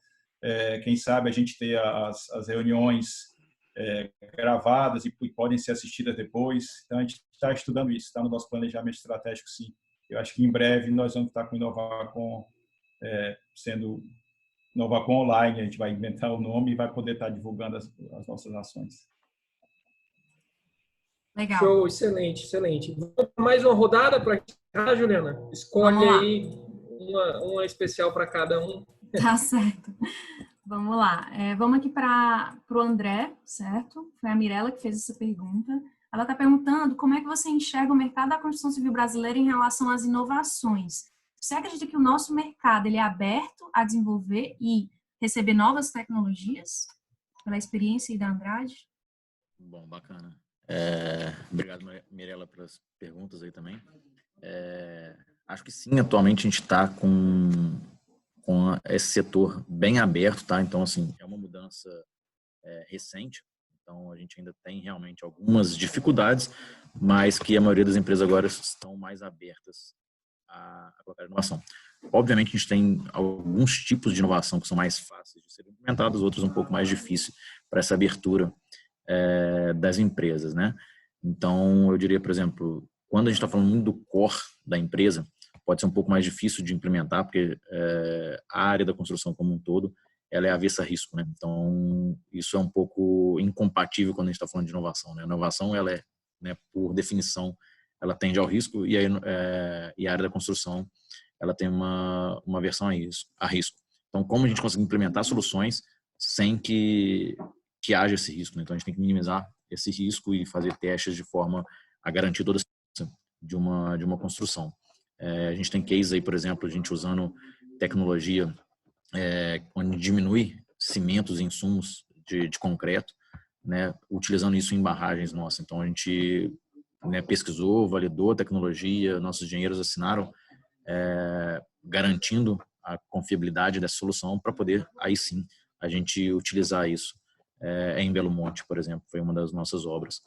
Quem sabe a gente ter as reuniões gravadas e podem ser assistidas depois. Então, a gente está estudando isso, está no nosso planejamento estratégico, sim. Eu acho que em breve nós vamos estar com o Inovacom sendo Inovacom Online, a gente vai inventar o nome e vai poder estar divulgando as nossas ações. Legal. Show, excelente, excelente. Vamos para mais uma rodada para encerrar, Juliana? Escolhe aí uma especial para cada um. Tá certo. Vamos lá. Vamos aqui para o André, certo? Foi a Mirella que fez essa pergunta. Ela está perguntando como é que você enxerga o mercado da construção civil brasileira em relação às inovações. Você acredita que o nosso mercado ele é aberto a desenvolver e receber novas tecnologias? Pela experiência aí da Andrade? Bom, bacana. Obrigado, Mirella, pelas perguntas aí também. Acho que sim, atualmente a gente está com esse setor bem aberto, tá? Então, assim, é uma mudança recente. Então, a gente ainda tem realmente algumas dificuldades, mas que a maioria das empresas agora estão mais abertas a colocar inovação. Obviamente, a gente tem alguns tipos de inovação que são mais fáceis de serem implementados, outros um pouco mais difíceis para essa abertura das empresas, né? Então, eu diria, por exemplo, quando a gente está falando muito do core da empresa, pode ser um pouco mais difícil de implementar, porque a área da construção como um todo, ela é avessa a risco, né? Então, isso é um pouco incompatível quando a gente está falando de inovação, né? A inovação, ela é, né, por definição, ela tende ao risco, e a área da construção, ela tem uma aversão a risco. Então, como a gente consegue implementar soluções sem que haja esse risco, né? Então, a gente tem que minimizar esse risco e fazer testes de forma a garantir toda a segurança de uma construção. A gente tem case aí, por exemplo, a gente usando tecnologia onde diminui cimentos e insumos de concreto, né, utilizando isso em barragens nossas. Então, a gente, né, pesquisou, validou a tecnologia, nossos engenheiros assinaram garantindo a confiabilidade dessa solução para poder, aí sim, a gente utilizar isso. Em Belo Monte, por exemplo, foi uma das nossas obras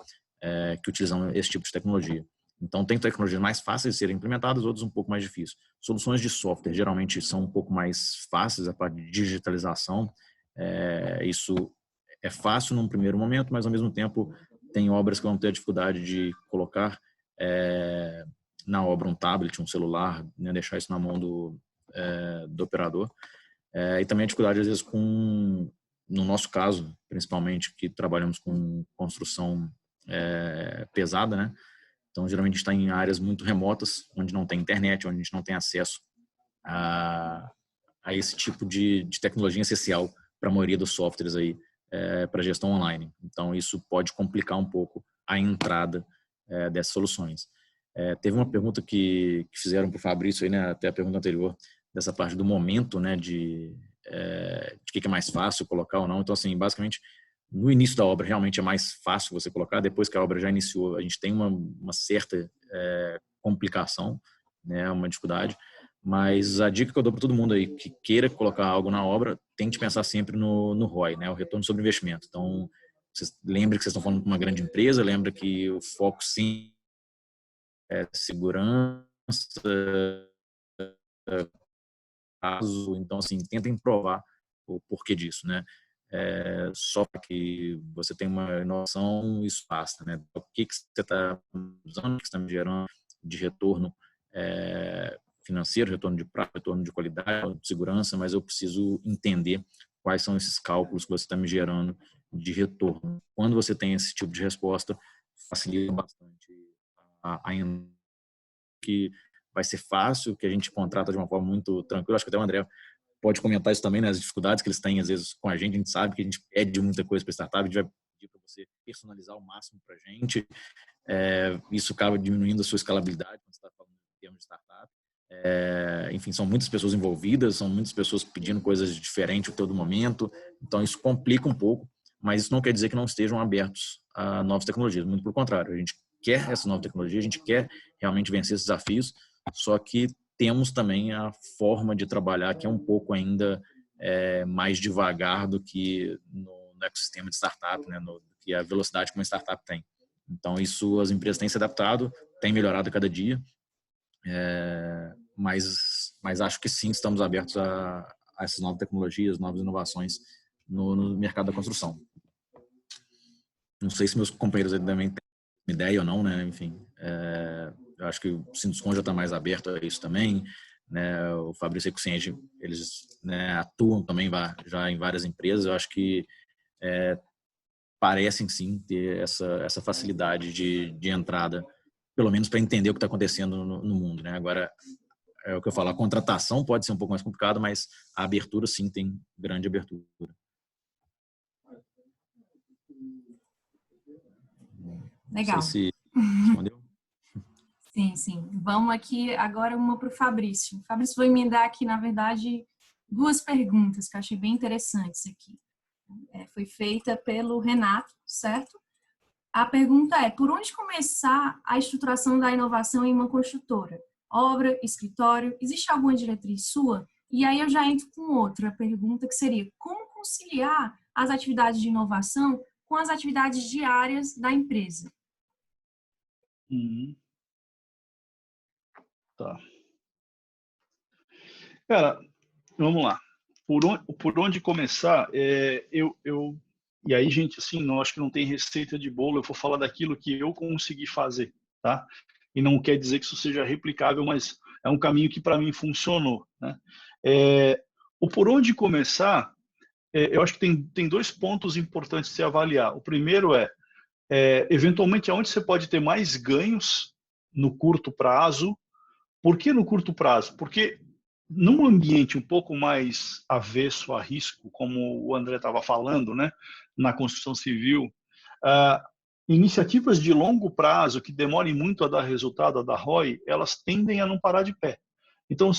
que utilizam esse tipo de tecnologia. Então, tem tecnologias mais fáceis de serem implementadas, outras um pouco mais difíceis. Soluções de software, geralmente, são um pouco mais fáceis, a parte de digitalização. Isso é fácil num primeiro momento, mas, ao mesmo tempo, tem obras que vão ter dificuldade de colocar na obra um tablet, um celular, né, deixar isso na mão do operador. E também a dificuldade, às vezes, no nosso caso, principalmente, que trabalhamos com construção pesada, né? Então, geralmente, está em áreas muito remotas, onde não tem internet, onde a gente não tem acesso a esse tipo de tecnologia essencial para a maioria dos softwares aí, para gestão online. Então, isso pode complicar um pouco a entrada dessas soluções. Teve uma pergunta que fizeram para o Fabrício, aí, né, até a pergunta anterior, dessa parte do momento, né, de que é mais fácil colocar ou não. Então, assim, basicamente, no início da obra realmente é mais fácil você colocar, depois que a obra já iniciou, a gente tem uma certa complicação, né, uma dificuldade, mas a dica que eu dou para todo mundo aí que queira colocar algo na obra, tente pensar sempre no ROI, né, o retorno sobre investimento. Então, lembre que vocês estão falando com uma grande empresa, lembre que o foco sim é segurança, caso, então assim, tentem provar o porquê disso, né? Só para que você tenha uma noção, isso basta, né? O que você está usando, o que você está gerando de retorno financeiro, retorno de prazo, retorno de qualidade, de segurança, mas eu preciso entender quais são esses cálculos que você está me gerando de retorno. Quando você tem esse tipo de resposta, facilita bastante que vai ser fácil, que a gente contrata de uma forma muito tranquila. Acho que até o André pode comentar isso também, né, as dificuldades que eles têm, às vezes, com a gente sabe que a gente pede muita coisa para startup, a gente vai pedir para você personalizar ao máximo para a gente, isso acaba diminuindo a sua escalabilidade quando você está falando em termos de startup. Enfim, são muitas pessoas envolvidas, são muitas pessoas pedindo coisas diferentes a todo momento, então isso complica um pouco, mas isso não quer dizer que não estejam abertos a novas tecnologias, muito pelo contrário, a gente quer essa nova tecnologia, a gente quer realmente vencer esses desafios, só que temos também a forma de trabalhar que é um pouco ainda mais devagar do que no ecossistema de startup, né, que a velocidade que uma startup tem. Então, isso as empresas têm se adaptado, têm melhorado a cada dia, mas acho que sim, estamos abertos a essas novas tecnologias, novas inovações no mercado da construção. Não sei se meus companheiros também têm ideia ou não, né? Enfim, eu acho que o Sinduscon já está mais aberto a isso também, né? O Fabrício e o Ecociente, eles, né, atuam também já em várias empresas. Eu acho que parecem sim ter essa facilidade de entrada, pelo menos para entender o que está acontecendo no mundo, né? Agora, é o que eu falo, a contratação pode ser um pouco mais complicada, mas a abertura sim tem grande abertura. Legal. Não sei se respondeu. Sim, sim. Vamos aqui agora uma para o Fabrício. O Fabrício vai me dar aqui, na verdade, 2 perguntas que eu achei bem interessantes aqui. Foi feita pelo Renato, certo? A pergunta é, por onde começar a estruturação da inovação em uma construtora? Obra, escritório, existe alguma diretriz sua? E aí eu já entro com outra pergunta, que seria, como conciliar as atividades de inovação com as atividades diárias da empresa? Tá. Cara, vamos lá. Por onde começar? E aí, gente, assim, não acho que não tem receita de bolo. Eu vou falar daquilo que eu consegui fazer, tá? E não quer dizer que isso seja replicável, mas é um caminho que para mim funcionou, né? O por onde começar, eu acho que tem 2 pontos importantes de se avaliar. O primeiro eventualmente, aonde você pode ter mais ganhos no curto prazo. Por que no curto prazo? Porque num ambiente um pouco mais avesso a risco, como o André estava falando, né, na construção civil, iniciativas de longo prazo que demorem muito a dar resultado, a dar ROI, elas tendem a não parar de pé. Então,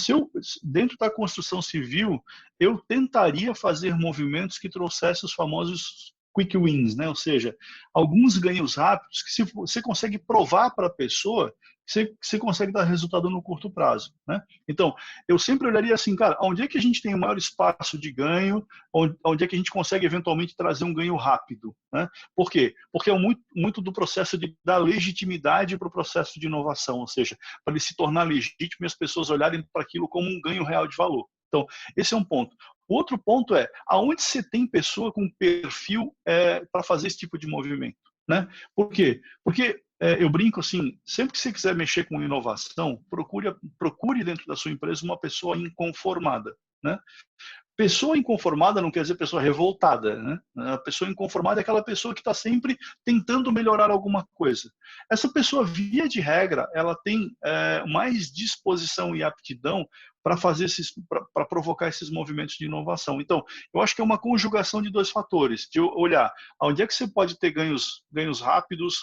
dentro da construção civil, eu tentaria fazer movimentos que trouxessem os famosos quick wins, né? Ou seja, alguns ganhos rápidos que você consegue provar para a pessoa que você consegue dar resultado no curto prazo, né? Então, eu sempre olharia assim, cara, onde é que a gente tem o maior espaço de ganho, onde é que a gente consegue eventualmente trazer um ganho rápido, né? Por quê? Porque é muito do processo de dar legitimidade para o processo de inovação, ou seja, para ele se tornar legítimo e as pessoas olharem para aquilo como um ganho real de valor. Então, esse é um ponto. Outro ponto aonde você tem pessoa com perfil para fazer esse tipo de movimento, né? Por quê? Porque eu brinco assim, sempre que você quiser mexer com inovação, procure dentro da sua empresa uma pessoa inconformada, né? Pessoa inconformada não quer dizer pessoa revoltada, né? A pessoa inconformada é aquela pessoa que está sempre tentando melhorar alguma coisa. Essa pessoa, via de regra, ela tem mais disposição e aptidão para para provocar esses movimentos de inovação. Então, eu acho que é uma conjugação de 2 fatores, de olhar onde é que você pode ter ganhos rápidos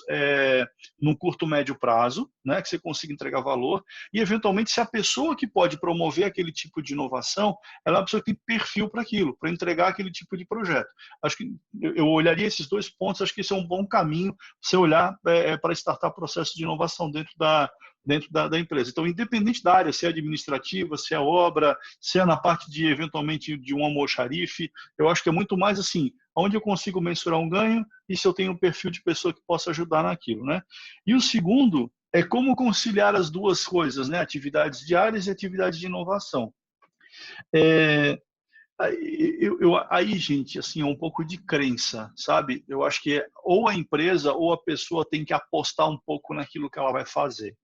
no curto, médio prazo, né, que você consiga entregar valor, e eventualmente se a pessoa que pode promover aquele tipo de inovação, ela é uma pessoa que tem perfil para aquilo, para entregar aquele tipo de projeto. Acho que eu olharia esses 2 pontos, acho que esse é um bom caminho, você olhar para startar processo de inovação dentro da empresa. Então, independente da área, se é administrativa, se é obra, se é na parte de, eventualmente, de um almoxarife, eu acho que é muito mais assim, onde eu consigo mensurar um ganho e se eu tenho um perfil de pessoa que possa ajudar naquilo, né? E o segundo é como conciliar as 2 coisas, né? Atividades diárias e atividades de inovação. Aí, gente, assim, é um pouco de crença, sabe? Eu acho que ou a empresa ou a pessoa tem que apostar um pouco naquilo que ela vai fazer.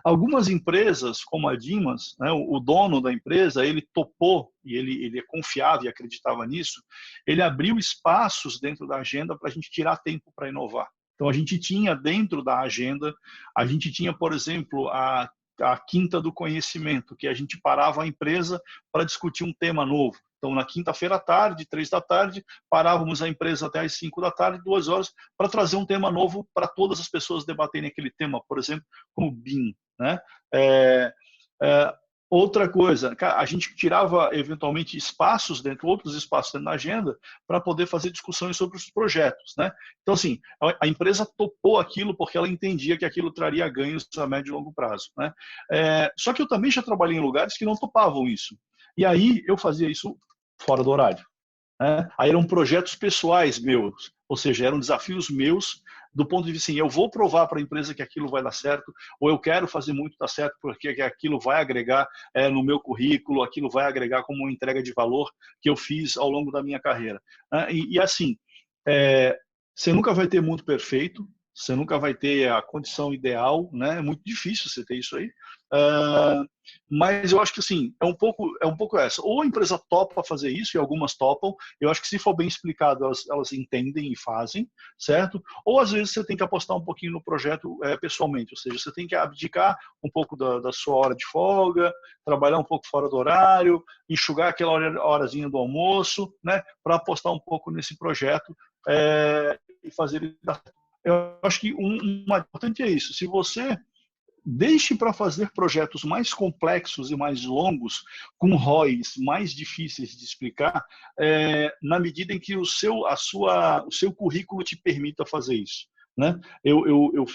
Algumas empresas, como a Dimas, né, o dono da empresa, ele topou, e ele é confiável e acreditava nisso, ele abriu espaços dentro da agenda para a gente tirar tempo para inovar. Então, a gente tinha dentro da agenda, a gente tinha, por exemplo, há a quinta do conhecimento, que a gente parava a empresa para discutir um tema novo. Então, na quinta-feira à tarde, 3 da tarde, parávamos a empresa até às 5 da tarde, 2 horas, para trazer um tema novo para todas as pessoas debaterem aquele tema, por exemplo, como o BIM, né? Outra coisa, a gente tirava eventualmente outros espaços dentro da agenda para poder fazer discussões sobre os projetos, né? Então, assim, a empresa topou aquilo porque ela entendia que aquilo traria ganhos a médio e longo prazo, né? Só que eu também já trabalhei em lugares que não topavam isso. E aí eu fazia isso fora do horário, né? Aí eram projetos pessoais meus, ou seja, eram desafios meus do ponto de vista assim, eu vou provar para a empresa que aquilo vai dar certo, ou eu quero fazer muito dar certo porque aquilo vai agregar no meu currículo, aquilo vai agregar como uma entrega de valor que eu fiz ao longo da minha carreira. E assim, você nunca vai ter mundo perfeito, você nunca vai ter a condição ideal, né? É muito difícil você ter isso aí. Mas eu acho que assim, é um pouco essa. Ou a empresa topa fazer isso, e algumas topam. Eu acho que se for bem explicado, elas entendem e fazem, certo? Ou às vezes você tem que apostar um pouquinho no projeto pessoalmente, ou seja, você tem que abdicar um pouco da sua hora de folga, trabalhar um pouco fora do horário, enxugar aquela horazinha do almoço, né? Para apostar um pouco nesse projeto e fazer ele dar. Eu acho que uma importante é isso. Se você deixe para fazer projetos mais complexos e mais longos, com ROIs mais difíceis de explicar, na medida em que o seu currículo te permita fazer isso, né? Eu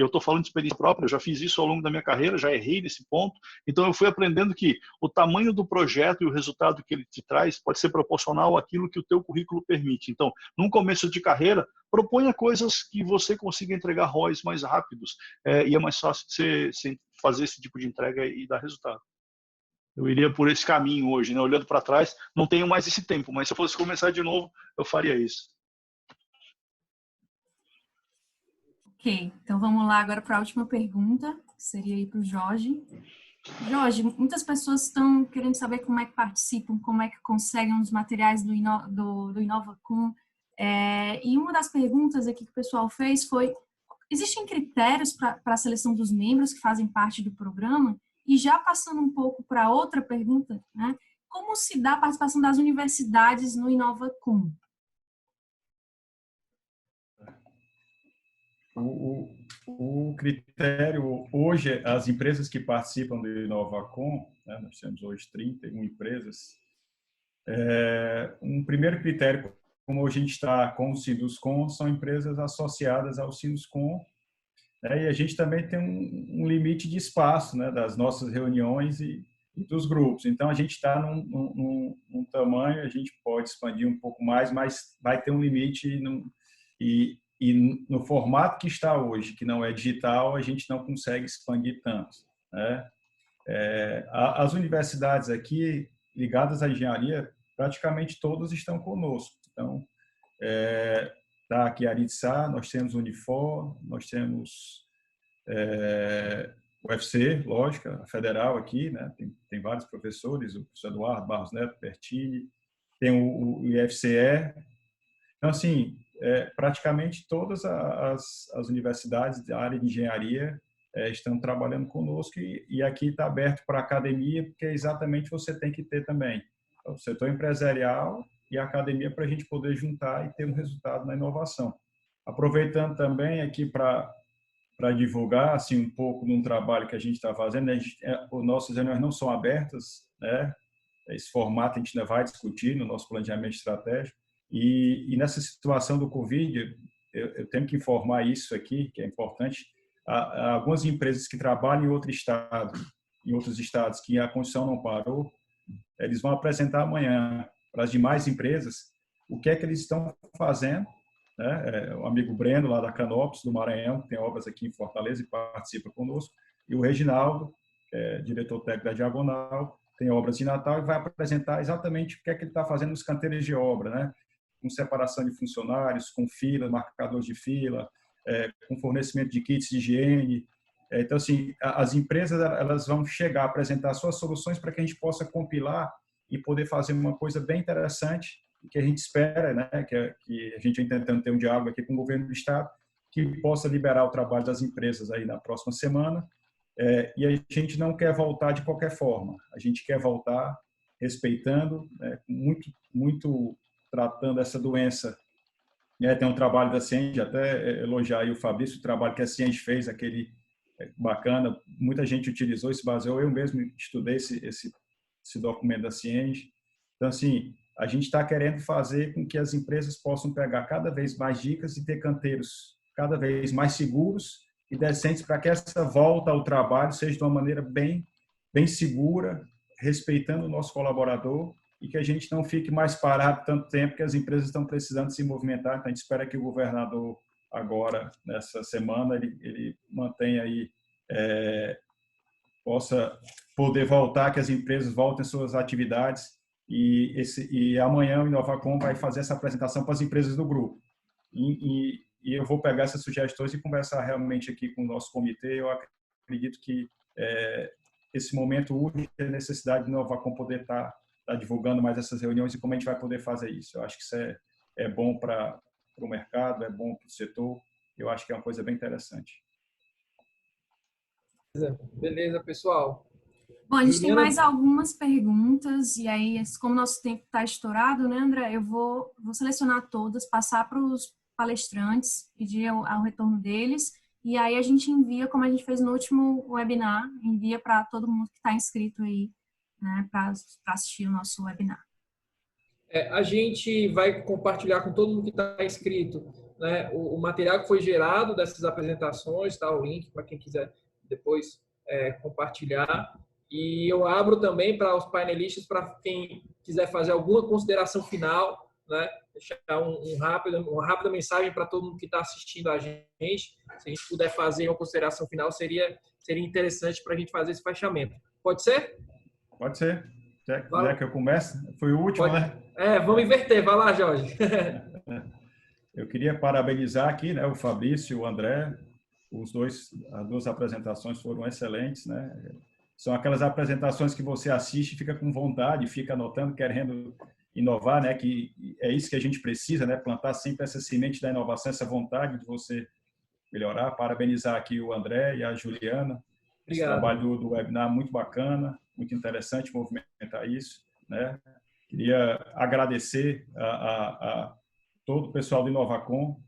estou falando de experiência própria, eu já fiz isso ao longo da minha carreira, já errei nesse ponto, então eu fui aprendendo que o tamanho do projeto e o resultado que ele te traz pode ser proporcional àquilo que o teu currículo permite. Então, num começo de carreira, proponha coisas que você consiga entregar ROIs mais rápidos, e é mais fácil de você fazer esse tipo de entrega e dar resultado. Eu iria por esse caminho hoje, né? Olhando para trás, não tenho mais esse tempo, mas se eu fosse começar de novo, eu faria isso. Ok, então vamos lá agora para a última pergunta, que seria aí para o Jorge. Jorge, muitas pessoas estão querendo saber como é que participam, como é que conseguem os materiais do InovaCon. E uma das perguntas aqui que o pessoal fez foi: existem critérios para a seleção dos membros que fazem parte do programa? E já passando um pouco para outra pergunta, né? Como se dá a participação das universidades no InovaCon? O critério, hoje, as empresas que participam do InovaCon, né, nós temos hoje 31 empresas, um primeiro critério, como hoje a gente está com o Sinduscon, são empresas associadas ao Sinduscon, né, e a gente também tem um limite de espaço, né, das nossas reuniões e dos grupos. Então, a gente está num tamanho, a gente pode expandir um pouco mais, mas vai ter um limite e no formato que está hoje, que não é digital, a gente não consegue expandir tanto, né? As universidades aqui, ligadas à engenharia, praticamente todas estão conosco. Então, da aqui Aritsá, nós temos Unifor, nós temos o UFC, lógico, a federal aqui, né? Tem vários professores, o professor Eduardo Barros Neto, Bertini, tem o IFCE. Então, assim, praticamente todas as universidades da área de engenharia estão trabalhando conosco e aqui está aberto para a academia, porque exatamente você tem que ter também o setor empresarial e a academia para a gente poder juntar e ter um resultado na inovação. Aproveitando também aqui para divulgar assim um pouco de um trabalho que a gente está fazendo, as nossas reuniões não são abertas, né? Esse formato a gente ainda vai discutir no nosso planejamento estratégico. E nessa situação do Covid, eu tenho que informar isso aqui, que é importante. Há algumas empresas que trabalham em outros estados, que a construção não parou, eles vão apresentar amanhã para as demais empresas o que é que eles estão fazendo, né? O amigo Breno, lá da Canopus, do Maranhão, que tem obras aqui em Fortaleza e participa conosco, e o Reginaldo, que é diretor técnico da Diagonal, tem obras de Natal e vai apresentar exatamente o que é que ele está fazendo nos canteiros de obra, né? Com separação de funcionários, com fila, marcadores de fila, com fornecimento de kits de higiene. Então, assim, as empresas elas vão chegar a apresentar suas soluções para que a gente possa compilar e poder fazer uma coisa bem interessante, que a gente espera, né? Que a gente vai tentando ter um diálogo aqui com o governo do estado, que possa liberar o trabalho das empresas aí na próxima semana e a gente não quer voltar de qualquer forma. A gente quer voltar respeitando, muito tratando essa doença. Tem um trabalho da Cienge, até elogiar aí o Fabrício, o trabalho que a Cienge fez, aquele bacana, muita gente utilizou, se baseou, eu mesmo estudei esse documento da Cienge. Então, assim, a gente está querendo fazer com que as empresas possam pegar cada vez mais dicas e ter canteiros cada vez mais seguros e decentes para que essa volta ao trabalho seja de uma maneira bem segura, respeitando o nosso colaborador e que a gente não fique mais parado tanto tempo que as empresas estão precisando se movimentar. Então, a gente espera que o governador agora, nessa semana, ele mantenha aí, possa poder voltar, que as empresas voltem às suas atividades e amanhã o Inovacom vai fazer essa apresentação para as empresas do grupo. E eu vou pegar essas sugestões e conversar realmente aqui com o nosso comitê. Eu acredito que esse momento urge a necessidade do Inovacom poder estar divulgando mais essas reuniões e como a gente vai poder fazer isso. Eu acho que isso é bom para o mercado, é bom para o setor. Eu acho que é uma coisa bem interessante. Beleza, pessoal. Bom, a gente tem mais algumas perguntas e aí, como o nosso tempo está estourado, né, André? Eu vou selecionar todas, passar para os palestrantes, pedir ao retorno deles e aí a gente envia, como a gente fez no último webinar, envia para todo mundo que está inscrito aí, né, para assistir o nosso webinar. A gente vai compartilhar com todo mundo que está inscrito, né, o material que foi gerado dessas apresentações, tá? O link para quem quiser depois compartilhar. E eu abro também para os painelistas, para quem quiser fazer alguma consideração final, né? Deixar uma rápida mensagem para todo mundo que está assistindo a gente. Se a gente puder fazer uma consideração final, seria interessante para a gente fazer esse fechamento. Pode ser? Pode ser. Quer que eu comece? Foi o último, né? Vamos inverter. Vai lá, Jorge. Eu queria parabenizar aqui, né, o Fabrício e o André. As duas apresentações foram excelentes, né? São aquelas apresentações que você assiste e fica com vontade, fica anotando, querendo inovar, né? Que é isso que a gente precisa, né? Plantar sempre essa semente da inovação, essa vontade de você melhorar. Parabenizar aqui o André e a Juliana. Obrigado. Esse trabalho do webinar muito bacana, muito interessante movimentar isso, né? Queria agradecer a todo o pessoal do Inovacom,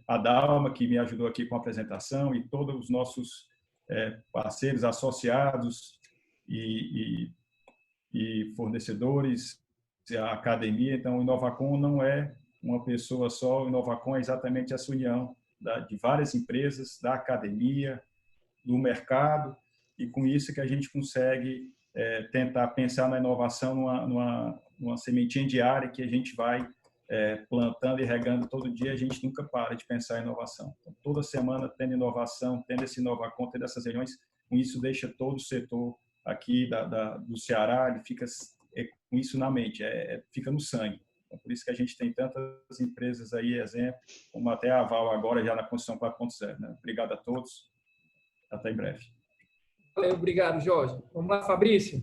a Dalma, que me ajudou aqui com a apresentação, e todos os nossos parceiros, associados e fornecedores, a academia. Então, o Inovacom não é uma pessoa só, o Inovacom é exatamente essa união de várias empresas, da academia, do mercado, e com isso que a gente consegue tentar pensar na inovação numa sementinha diária que a gente vai plantando e regando todo dia. A gente nunca para de pensar em inovação. Então, toda semana tendo inovação, tendo esse Inovacom, tendo essas reuniões, com isso deixa todo o setor aqui do Ceará, ele fica com isso na mente, fica no sangue. Então, por isso que a gente tem tantas empresas aí, exemplo, como até a Aval agora já na construção 4.0. Né? Obrigado a todos. Até em breve. Valeu, obrigado, Jorge. Vamos lá, Fabrício.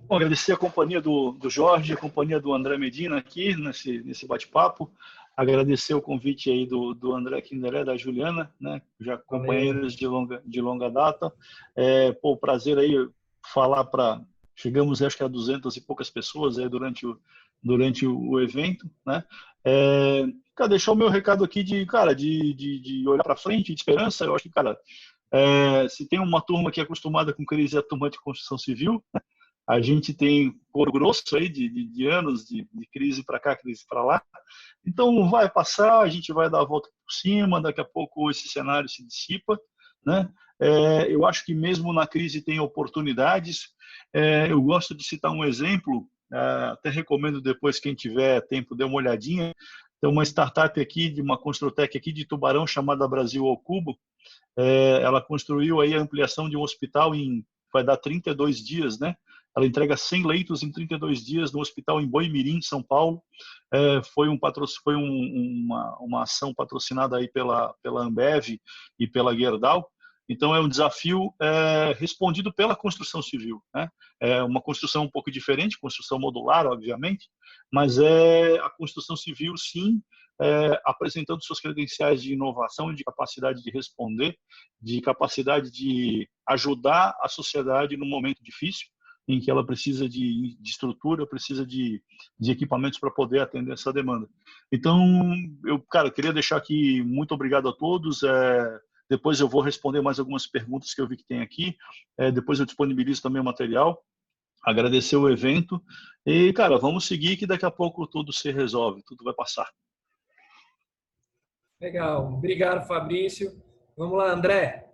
Bom, agradecer a companhia do Jorge, a companhia do André Medina aqui nesse bate-papo. Agradecer o convite aí do André Kinderé, da Juliana, né? Já companheiros de longa data. Prazer aí falar chegamos acho que a 200 e poucas pessoas aí durante o evento, né? Deixar o meu recado aqui de olhar para frente, de esperança. Eu acho que, se tem uma turma que é acostumada com crise, é a turma de construção civil. A gente tem couro grosso aí de anos de crise para cá, crise para lá. Então, vai passar, a gente vai dar a volta por cima, daqui a pouco esse cenário se dissipa, né? Eu acho que mesmo na crise tem oportunidades. Eu gosto de citar um exemplo, até recomendo depois, quem tiver tempo, dê uma olhadinha. Tem uma startup aqui, de uma Construtec aqui de Tubarão, chamada Brasil ao Cubo. Ela construiu aí a ampliação de um hospital vai dar 32 dias, né? Ela entrega 100 leitos em 32 dias no hospital em Boimirim, São Paulo. Foi uma ação patrocinada aí pela Ambev e pela Gerdau. Então, é um desafio respondido pela construção civil, né? É uma construção um pouco diferente, construção modular, obviamente, mas a construção civil, sim, apresentando suas credenciais de inovação, de capacidade de responder, de capacidade de ajudar a sociedade num momento difícil, em que ela precisa de estrutura, precisa de equipamentos para poder atender essa demanda. Então, eu queria deixar aqui muito obrigado a todos. Depois eu vou responder mais algumas perguntas que eu vi que tem aqui. Depois eu disponibilizo também o material. Agradecer o evento. E, vamos seguir que daqui a pouco tudo se resolve, tudo vai passar. Legal. Obrigado, Fabrício. Vamos lá, André.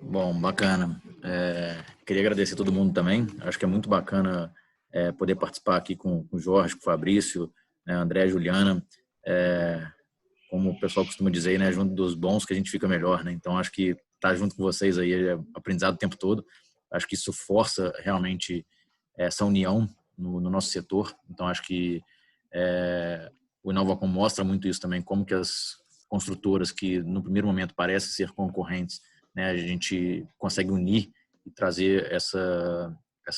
Bom, bacana. Queria agradecer a todo mundo também. Acho que é muito bacana poder participar aqui com o Jorge, com o Fabrício, né, André, Juliana. Como o pessoal costuma dizer, né, junto dos bons que a gente fica melhor, né? Então, acho que estar junto com vocês aí é aprendizado o tempo todo. Acho que isso força realmente essa união no nosso setor. Então, acho que o Inovacom mostra muito isso também, como que as construtoras que no primeiro momento parecem ser concorrentes, né, a gente consegue unir e trazer essa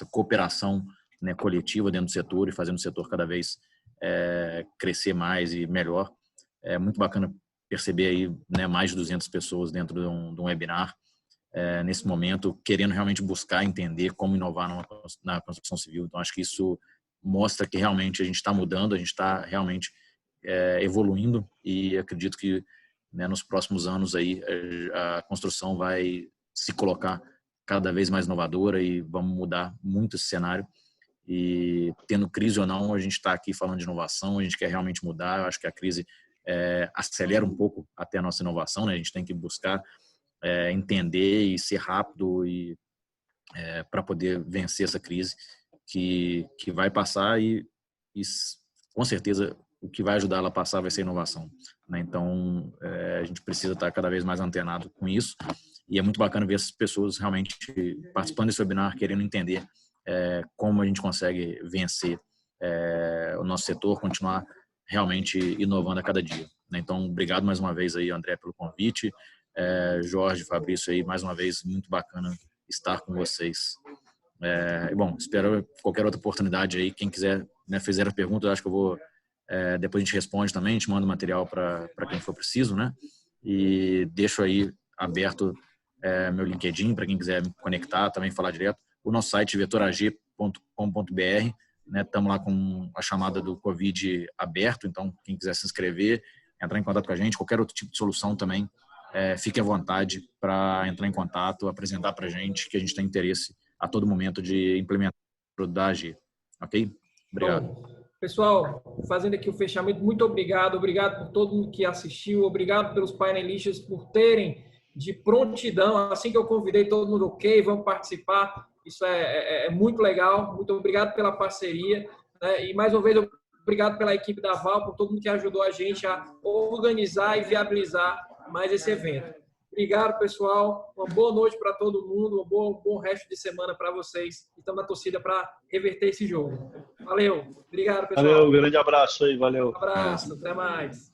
cooperação, né, coletiva dentro do setor e fazendo o setor cada vez crescer mais e melhor. É muito bacana perceber aí, né, mais de 200 pessoas dentro de um webinar nesse momento, querendo realmente buscar entender como inovar na construção civil. Então, acho que isso mostra que realmente a gente está mudando, a gente está realmente evoluindo e acredito que, né, nos próximos anos aí a construção vai se colocar cada vez mais inovadora e vamos mudar muito esse cenário. E tendo crise ou não, a gente está aqui falando de inovação, a gente quer realmente mudar. Eu acho que a crise acelera um pouco até a nossa inovação, né? A gente tem que buscar entender e ser rápido e para poder vencer essa crise que vai passar e com certeza o que vai ajudar ela a passar vai ser a inovação, né? Então a gente precisa estar cada vez mais antenado com isso e é muito bacana ver essas pessoas realmente participando desse webinar, querendo entender como a gente consegue vencer o nosso setor, continuar realmente inovando a cada dia, né? Então, obrigado mais uma vez aí, André, pelo convite. Jorge, Fabrício aí, mais uma vez, muito bacana estar com vocês. Bom, espero qualquer outra oportunidade aí, quem quiser, né, fizer a pergunta, eu acho que eu vou, depois a gente responde também, a gente manda material para quem for preciso, né? E deixo aí aberto meu LinkedIn para quem quiser me conectar, também falar direto. O nosso site, vetorag.com.br, né? Estamos lá com a chamada do Covid aberto, então quem quiser se inscrever, entrar em contato com a gente, qualquer outro tipo de solução também, fique à vontade para entrar em contato, apresentar para a gente, que a gente tem interesse a todo momento de implementar o da AG. Ok? Obrigado. Bom, pessoal, fazendo aqui o fechamento, muito obrigado. Obrigado por todo mundo que assistiu. Obrigado pelos painelistas por terem de prontidão. Assim que eu convidei todo mundo, ok, vamos participar. Isso é muito legal. Muito obrigado pela parceria, né? E mais uma vez, obrigado pela equipe da Val, por todo mundo que ajudou a gente a organizar e viabilizar mais esse evento. Obrigado, pessoal. Uma boa noite para todo mundo. Um bom resto de semana para vocês. Estamos na torcida para reverter esse jogo. Valeu. Obrigado, pessoal. Valeu, grande abraço aí. Valeu. Um abraço. Até mais.